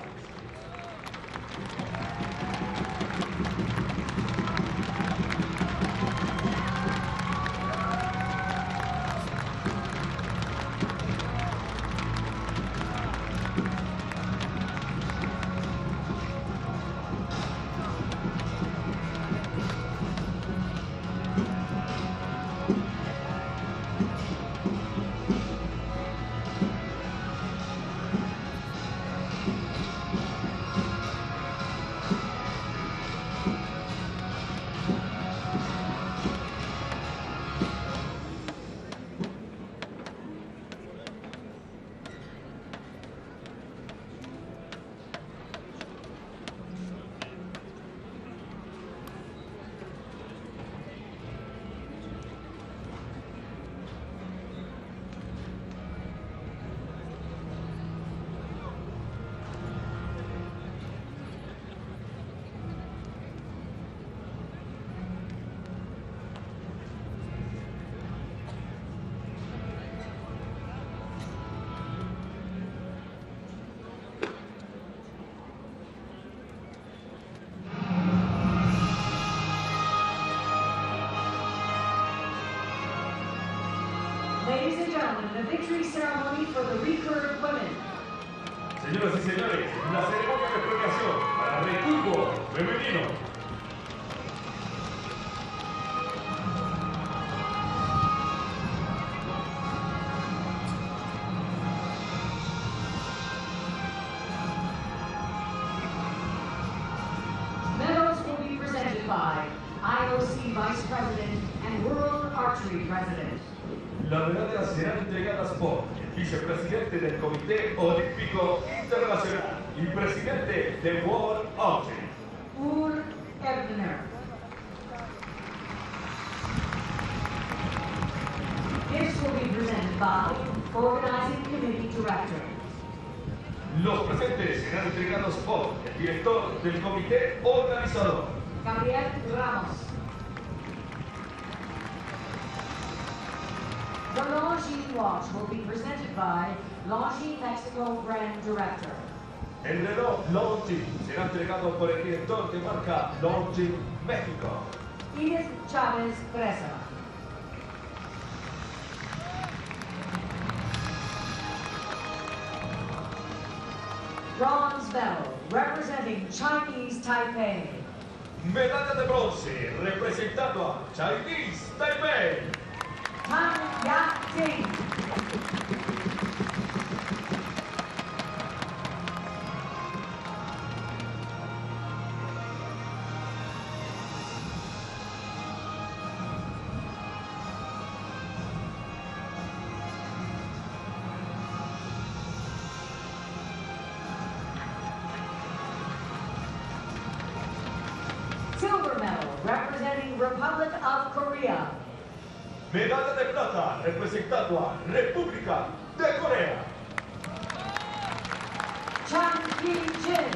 Ladies and gentlemen, the victory ceremony for the Recurve women. Señoras y señores, la ceremonia de premiación para Recurve femenino. Medals will be presented by IOC Vice President and World Archery President. Las medallas serán entregadas por el vicepresidente del Comité Olímpico Internacional y presidente de World Archery. Ur Ebner. Gifts will be presented by Organizing Committee Director. Los presentes serán entregados por el director del comité organizador. Gabriel Ramos. The Longines watch will be presented by Longines Mexico Brand Director. El reloj Longines será entregado por el director de marca Longines México. Edith Chavez Presa. Bronze medal representing Chinese Taipei. Medalla de bronce representando a Chinese Taipei. Tan Yat-ting. Silver medal representing Republic of Korea. Medalla de plata representando a República de Corea. Chan Ki-jin.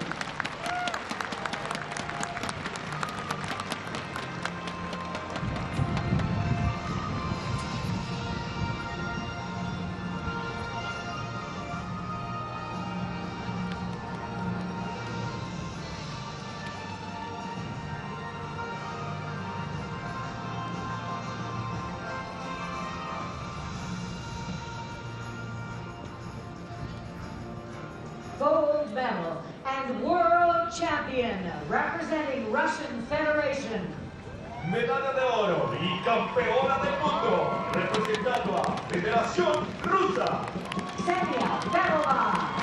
Gold medal and world champion representing Russian Federation. Medalla de oro y campeona del mundo representando a Federación Rusa. Ksenia Fedorova.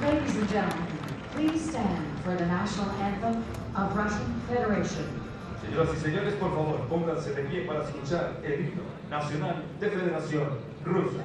Ladies and gentlemen, please stand for the national anthem of Russian Federation. Señoras y señores, por favor, pónganse de pie para escuchar el himno nacional de Federación Rusa.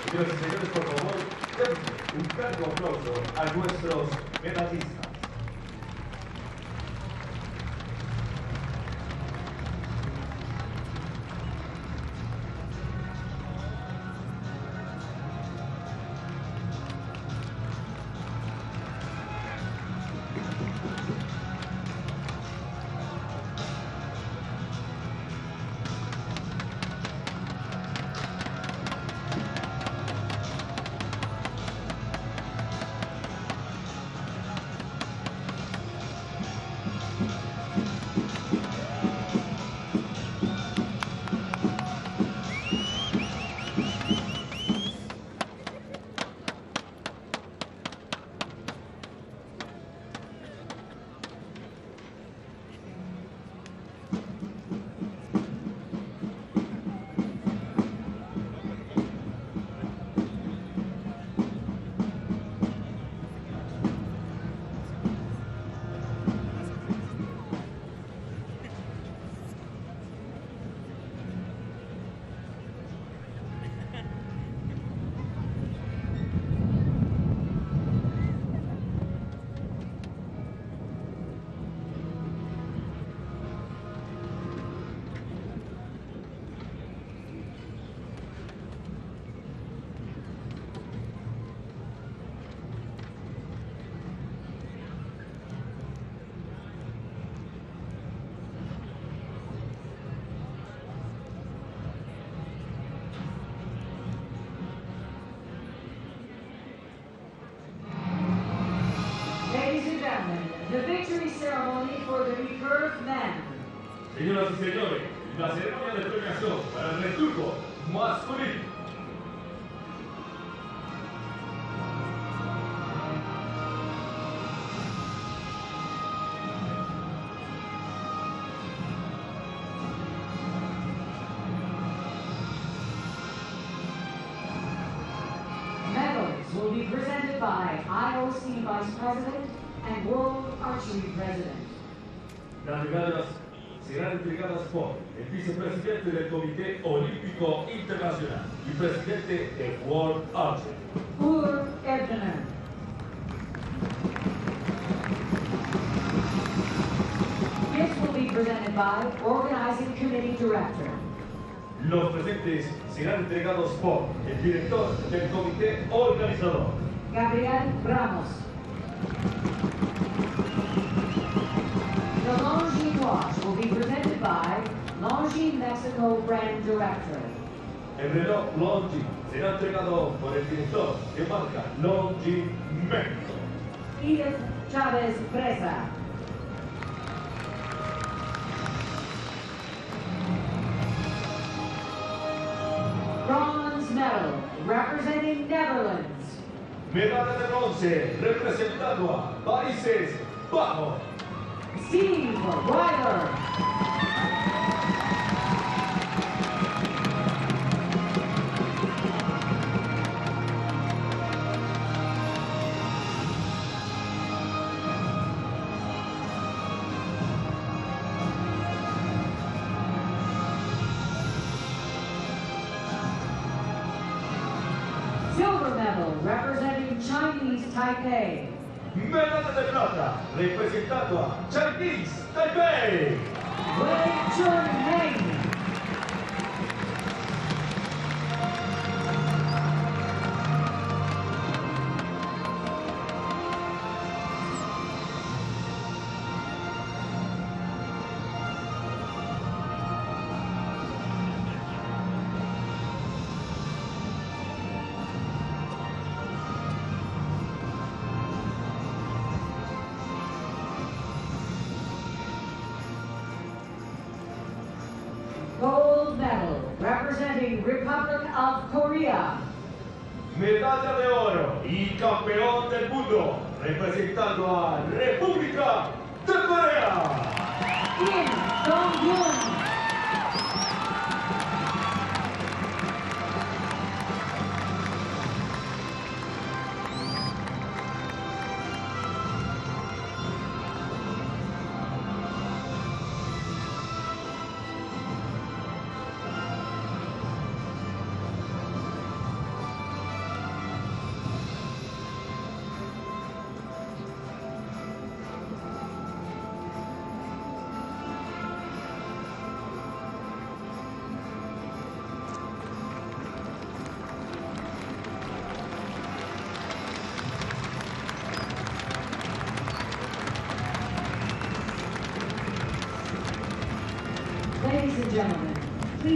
Señoras y señores, por favor, denle un cálido aplauso a nuestros medallistas. Ladies and gentlemen, the victory ceremony for the Recurve men. Señoras y señores, la ceremonia de premiación para el Recurve masculino. Medals will be presented by IOC Vice President and World Archery President. Las medallas serán entregadas por el vicepresidente del Comité Olímpico Internacional y presidente de World Archery. Uğur Erdoğan. Gifts will be presented by Organizing Committee Director. Los presentes serán entregados por el director del comité organizador. Gabriel Ramos. The Longines watch will be presented by Longines Mexico Brand Director. El reloj Longines será entregado por el director de marca Longines México. Edith Chavez Presa. Bronze medal representing Netherlands. Medalla de bronce representando a Países Bajos. Steve Weiler. Silver medal representing Chinese Taipei. Medalla de plata representando a Chinese Taipei. Wei Chun-Heng. Gold medal representing Republic of Korea. Medalla de oro y campeón del mundo representando a República de Corea. Kim Dong-hyun.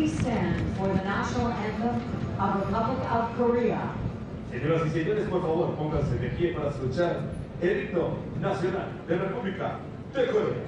please stand for the national anthem of the Republic of Korea. Señoras y señores, por favor, pónganse de pie para escuchar el himno nacional de la República de Corea.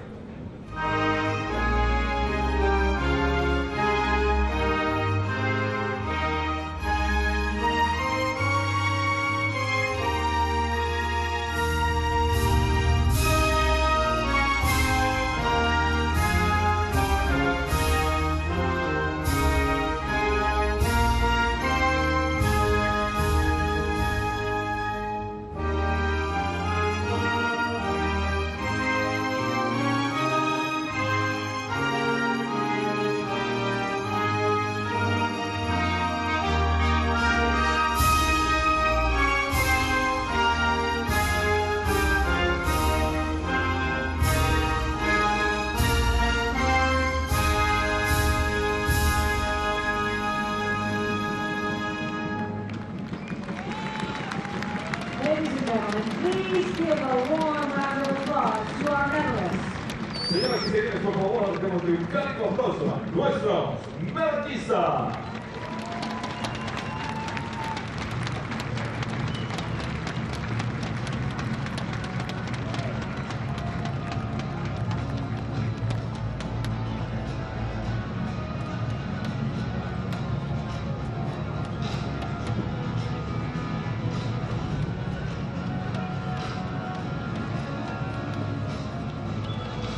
Ladies and gentlemen, please give a warm round of applause to our medalists. Señoras y señores, por favor, demos un cálido aplauso a nuestros medallistas.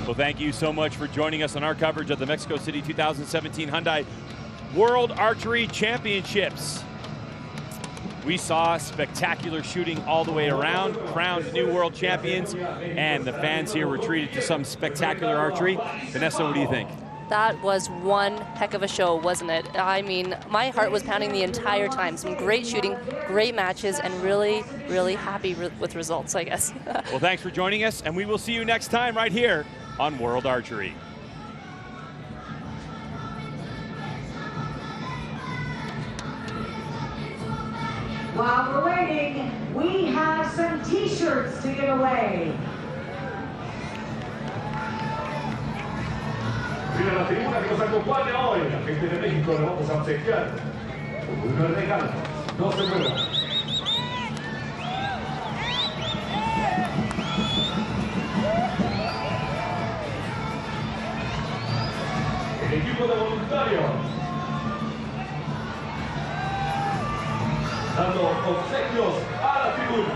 Well, thank you so much for joining us on our coverage of the Mexico City 2017 Hyundai World Archery Championships. We saw spectacular shooting all the way around, crowned new world champions, and the fans here were treated to some spectacular archery. Vanessa, what do you think? That was one heck of a show, wasn't it? I mean, my heart was pounding the entire time. Some great shooting, great matches, and really, really happy with results, I guess. Well, thanks for joining us, and we will see you next time right here on World Archery. While we're waiting, we have some t-shirts to give away. Mira la tribuna que nos acompaña hoy, la gente de México, le vamos a obsequiar un regalo. No se muevan. El equipo de voluntarios dando obsequios a la tribuna.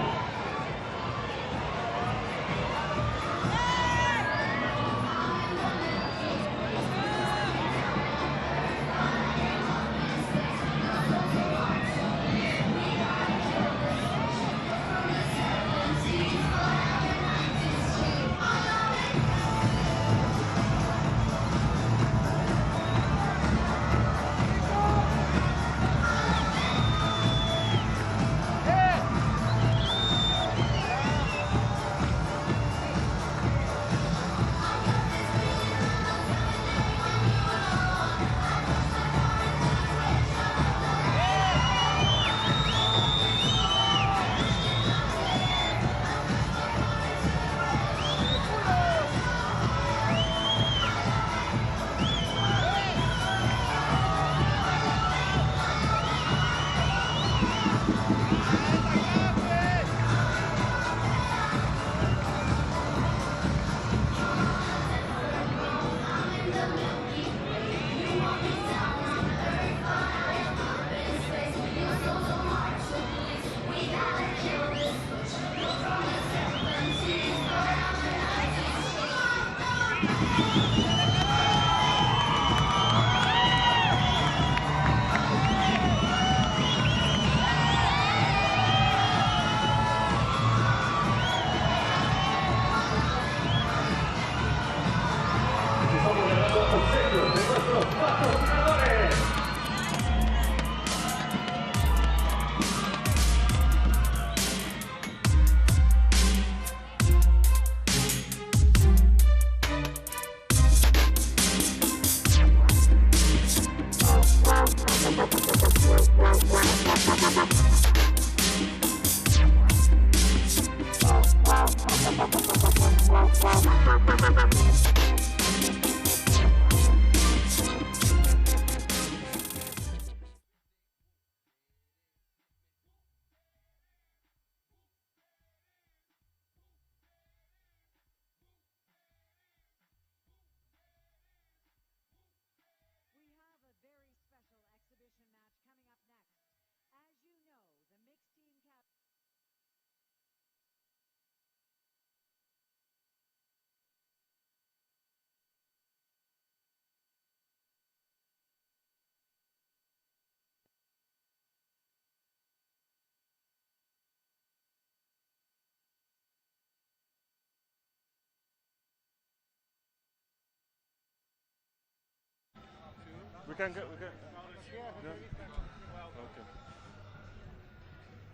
can go. No? Okay.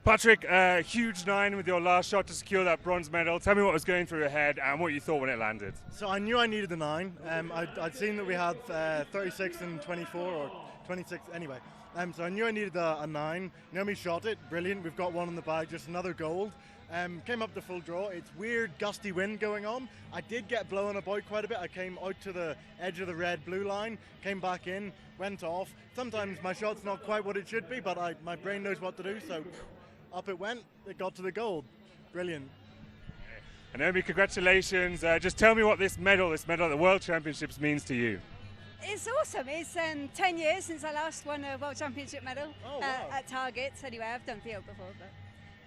Patrick, huge 9 with your last shot to secure that bronze medal. Tell me what was going through your head and what you thought when it landed. So I knew I needed the 9. I'd seen that we had 36 and 24 or 26 anyway. So I knew I needed a 9. Naomi shot it, brilliant. We've got one in the bag, just another gold. Came up to full draw. It's weird gusty wind going on. I did get blown about quite a bit. I came out to the edge of the red-blue line, came back in, went off. Sometimes my shot's not quite what it should be, but my brain knows what to do, so up it went. It got to the gold. Brilliant. Naomi, congratulations. Just tell me what this medal at the World Championships means to you. It's awesome. It's 10 years since I last won a World Championship medal at Targets. Anyway, I've done field before, but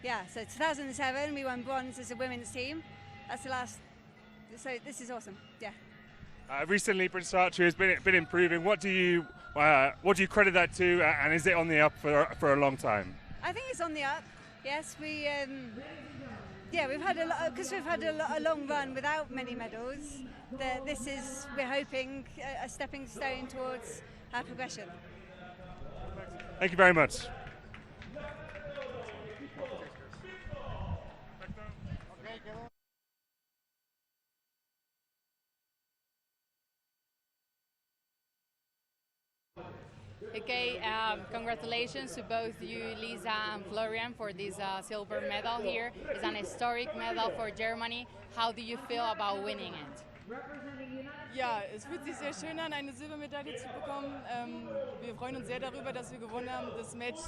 yeah. So 2007, we won bronze as a women's team. That's the last. So this is awesome. Yeah. Recently, British archery has been improving. What do you credit that to? And is it on the up for a long time? I think it's on the up. Yes, we've had a lot because we've had a long run without many medals. This is, we're hoping, a stepping stone towards our progression. Thank you very much. Okay, congratulations to both you, Lisa and Florian, for this silver medal here. It's an historic medal for Germany. How do you feel about winning it? Ja, es fühlt sich sehr schön an, eine Silbermedaille zu bekommen. Wir freuen uns sehr darüber, dass wir gewonnen haben. Das Match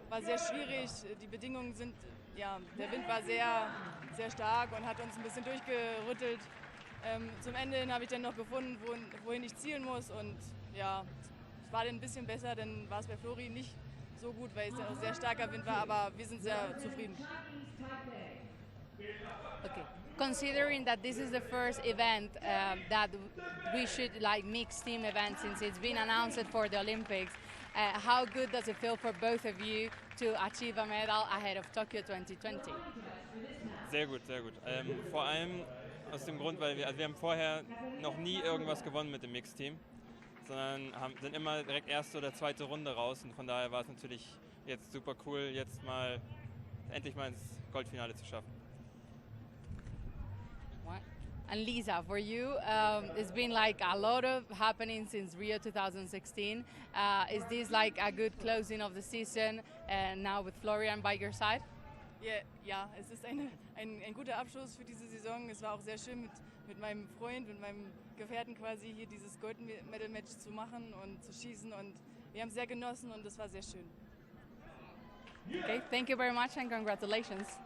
war sehr schwierig. Die Bedingungen sind, ja, der Wind war sehr, sehr stark und hat uns ein bisschen durchgerüttelt. Zum Ende hin habe ich dann noch gefunden, wohin ich zielen muss, und ja, es war dann ein bisschen besser, dann war es bei Flori nicht so gut, weil es dann auch sehr starker Wind war, aber wir sind sehr zufrieden. Okay. Considering that this is the first event that we should like mix team event since it's been announced for the Olympics, how good does it feel for both of you to achieve a medal ahead of Tokyo 2020? Sehr gut, sehr gut. Vor allem aus dem Grund, weil wir haben vorher noch nie irgendwas gewonnen mit dem Mixteam, sondern sind immer direkt erste oder zweite Runde raus, und von daher war es natürlich jetzt super cool, jetzt mal endlich mal ins Goldfinale zu schaffen. And Lisa, for you, it's been like a lot of happening since Rio 2016. Is this like a good closing of the season now with Florian by your side? Ja, es ist ein guter Abschluss für diese Saison. Es war auch sehr schön mit meinem Freund, mit meinem Gefährten quasi hier dieses Gold-Medal-Match zu machen und zu schießen, und wir haben es sehr genossen und es war sehr schön. Okay, thank you very much and congratulations.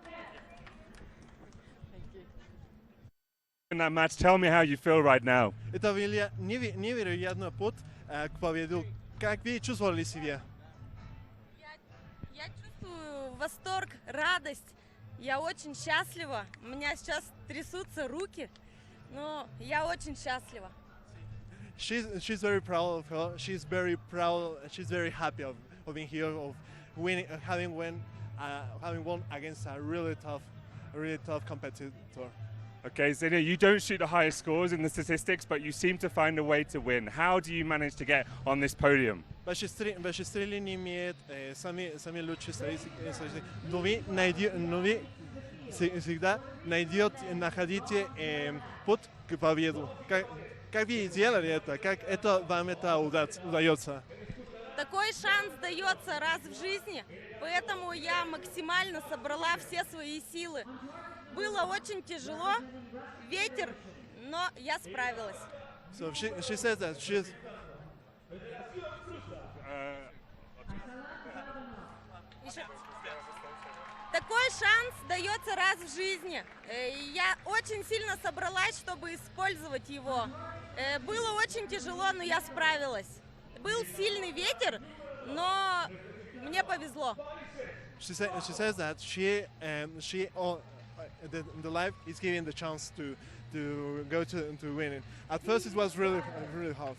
In that match, tell me how you feel right now. Это был невероятный путь к победе. Как вы чувствовали себя? Я чувствую восторг, радость. Я очень счастлива. У меня сейчас трясутся руки, но я очень счастлива. She's very proud of her. She's very proud. She's very happy of being here, of winning, having won against a really tough competitor. Okay, so you don't shoot the highest scores in the statistics, but you seem to find a way to win. How do you manage to get on this podium? Ваши стрелы не имеют сами лучшие статистики, но вы всегда находите путь к победе. Как вы сделали это? Как это вам удается? Такой шанс дается раз в жизни, поэтому я максимально собрала все свои силы. Было очень тяжело, ветер, но я справилась. So she says that she's. Такой шанс дается раз в жизни. Я очень сильно собралась, чтобы использовать его. Было очень тяжело, но я справилась. Был сильный ветер, но мне повезло. She says that the life is giving the chance to go to winning. At first it was really hard.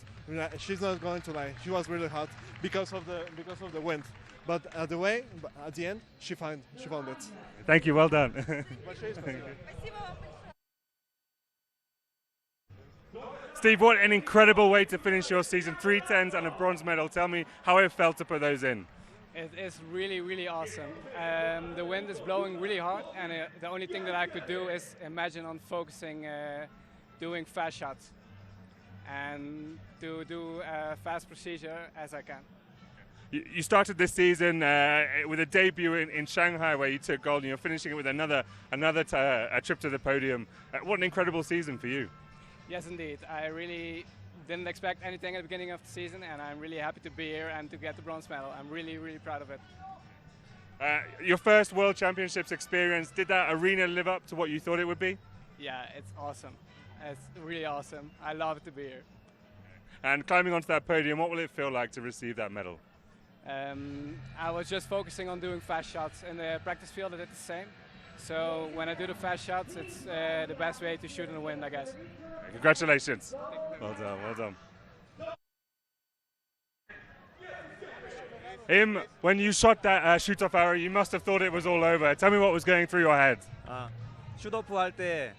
She's not going to lie. She was really hard because of the wind. But at the end, she found it. Thank you. Well done. Steve, what an incredible way to finish your season. 3 10s and a bronze medal. Tell me how it felt to put those in. It is really, really awesome. The wind is blowing really hard, and the only thing that I could do is imagine on focusing, doing fast shots, and to do a fast procedure as I can. You started this season with a debut in Shanghai where you took gold, and you're finishing it with another trip to the podium. What an incredible season for you. Yes, indeed. I really didn't expect anything at the beginning of the season, and I'm really happy to be here and to get the bronze medal. I'm really, really proud of it. Your first World Championships experience, did that arena live up to what you thought it would be? Yeah, it's awesome. It's really awesome. I love it to be here. And climbing onto that podium, what will it feel like to receive that medal? I was just focusing on doing fast shots. In the practice field, I did the same. So when I do the fast shots, it's the best way to shoot in the wind, I guess. Congratulations. Well done, well done. When you shot that shoot-off arrow, you must have thought it was all over. Tell me what was going through your head. 슛오프 할 때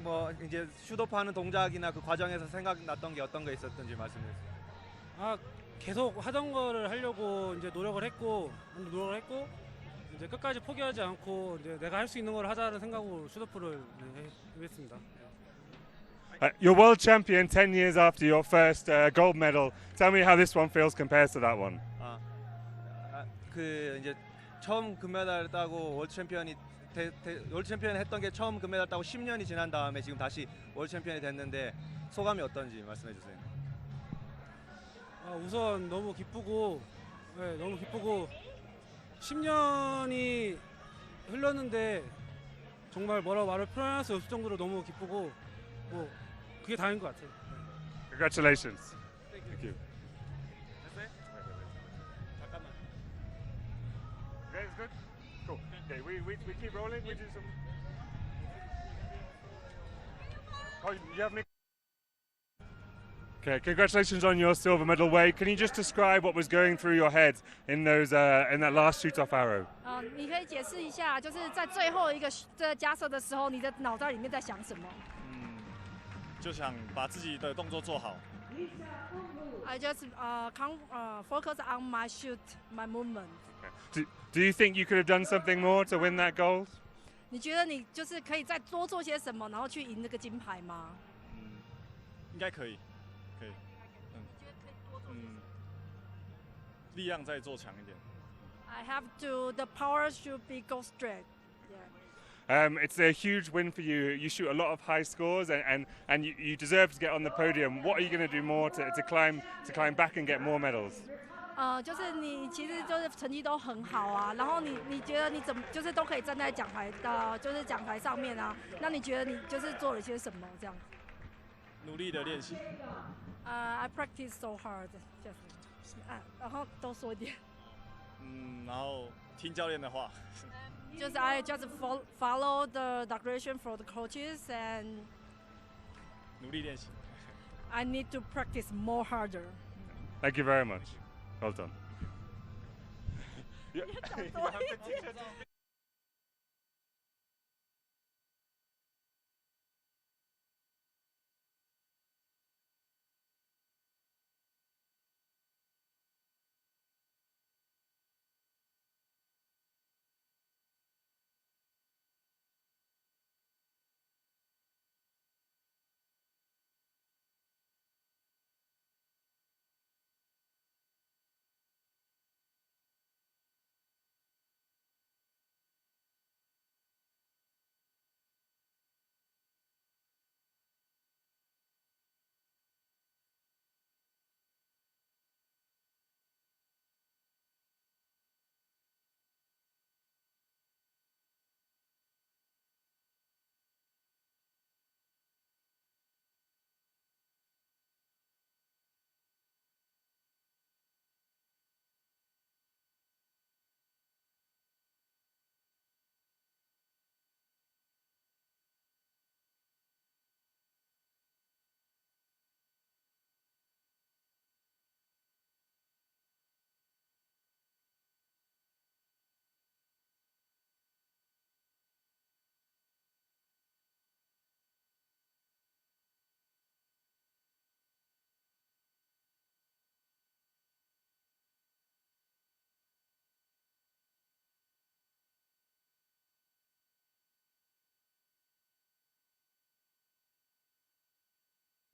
뭐 이제 슛오프 하는 동작이나 그 과정에서 생각났던 게 어떤 거 있었던지 말씀해 주세요. 계속 하던 거를 하려고 이제 노력을 했고 이제 끝까지 포기하지 않고 이제 내가 할 수 있는 걸 하자는 생각으로 슛오프를 했습니다. You're world champion 10 years after your first gold medal. Tell me how this one feels compared to that one. 그 이제 처음 금메달 따고 월드 챔피언이 했던 게 처음 금메달 따고 10년이 지난 다음에 지금 다시 월드 챔피언이 됐는데 소감이 어떤지 말씀해 주세요. 우선 너무 기쁘고 10년이 흘렀는데 정말 뭐라고 말을 표현할 수 없을 정도로 너무 기쁘고 뭐 그게 다인 것 같아요. Congratulations. Thank you. 잠깐만. Okay, it's good. Cool. Okay, we keep rolling. We do some. Oh, you have me. Okay, congratulations on your silver medal, Wade. Can you just describe what was going through your head in that last shoot-off arrow? 你可以解释一下，就是在最后一个这加射的时候，你的脑袋里面在想什么？就想把自己的动作做好。I just focus on my shoot, my movement. Okay. Do you think you could have done something more to win that gold? 你觉得你就是可以再多做些什么，然后去赢那个金牌吗？应该可以，可以。力量再做强一点。I have to. The power should be go straight. It's a huge win for you. You shoot a lot of high scores, and you deserve to get on the podium. What are you going to do more to climb back and get more medals? 就是你其实就是成绩都很好啊，然后你觉得你怎么就是都可以站在奖牌就是奖牌上面啊？那你觉得你就是做了些什么这样？努力的练习。I practice so hard， 然后多说一点。然后听教练的话。就是 I just follow the direction from the coaches and 努力练习。I need to practice more harder. Thank you very much. Well done.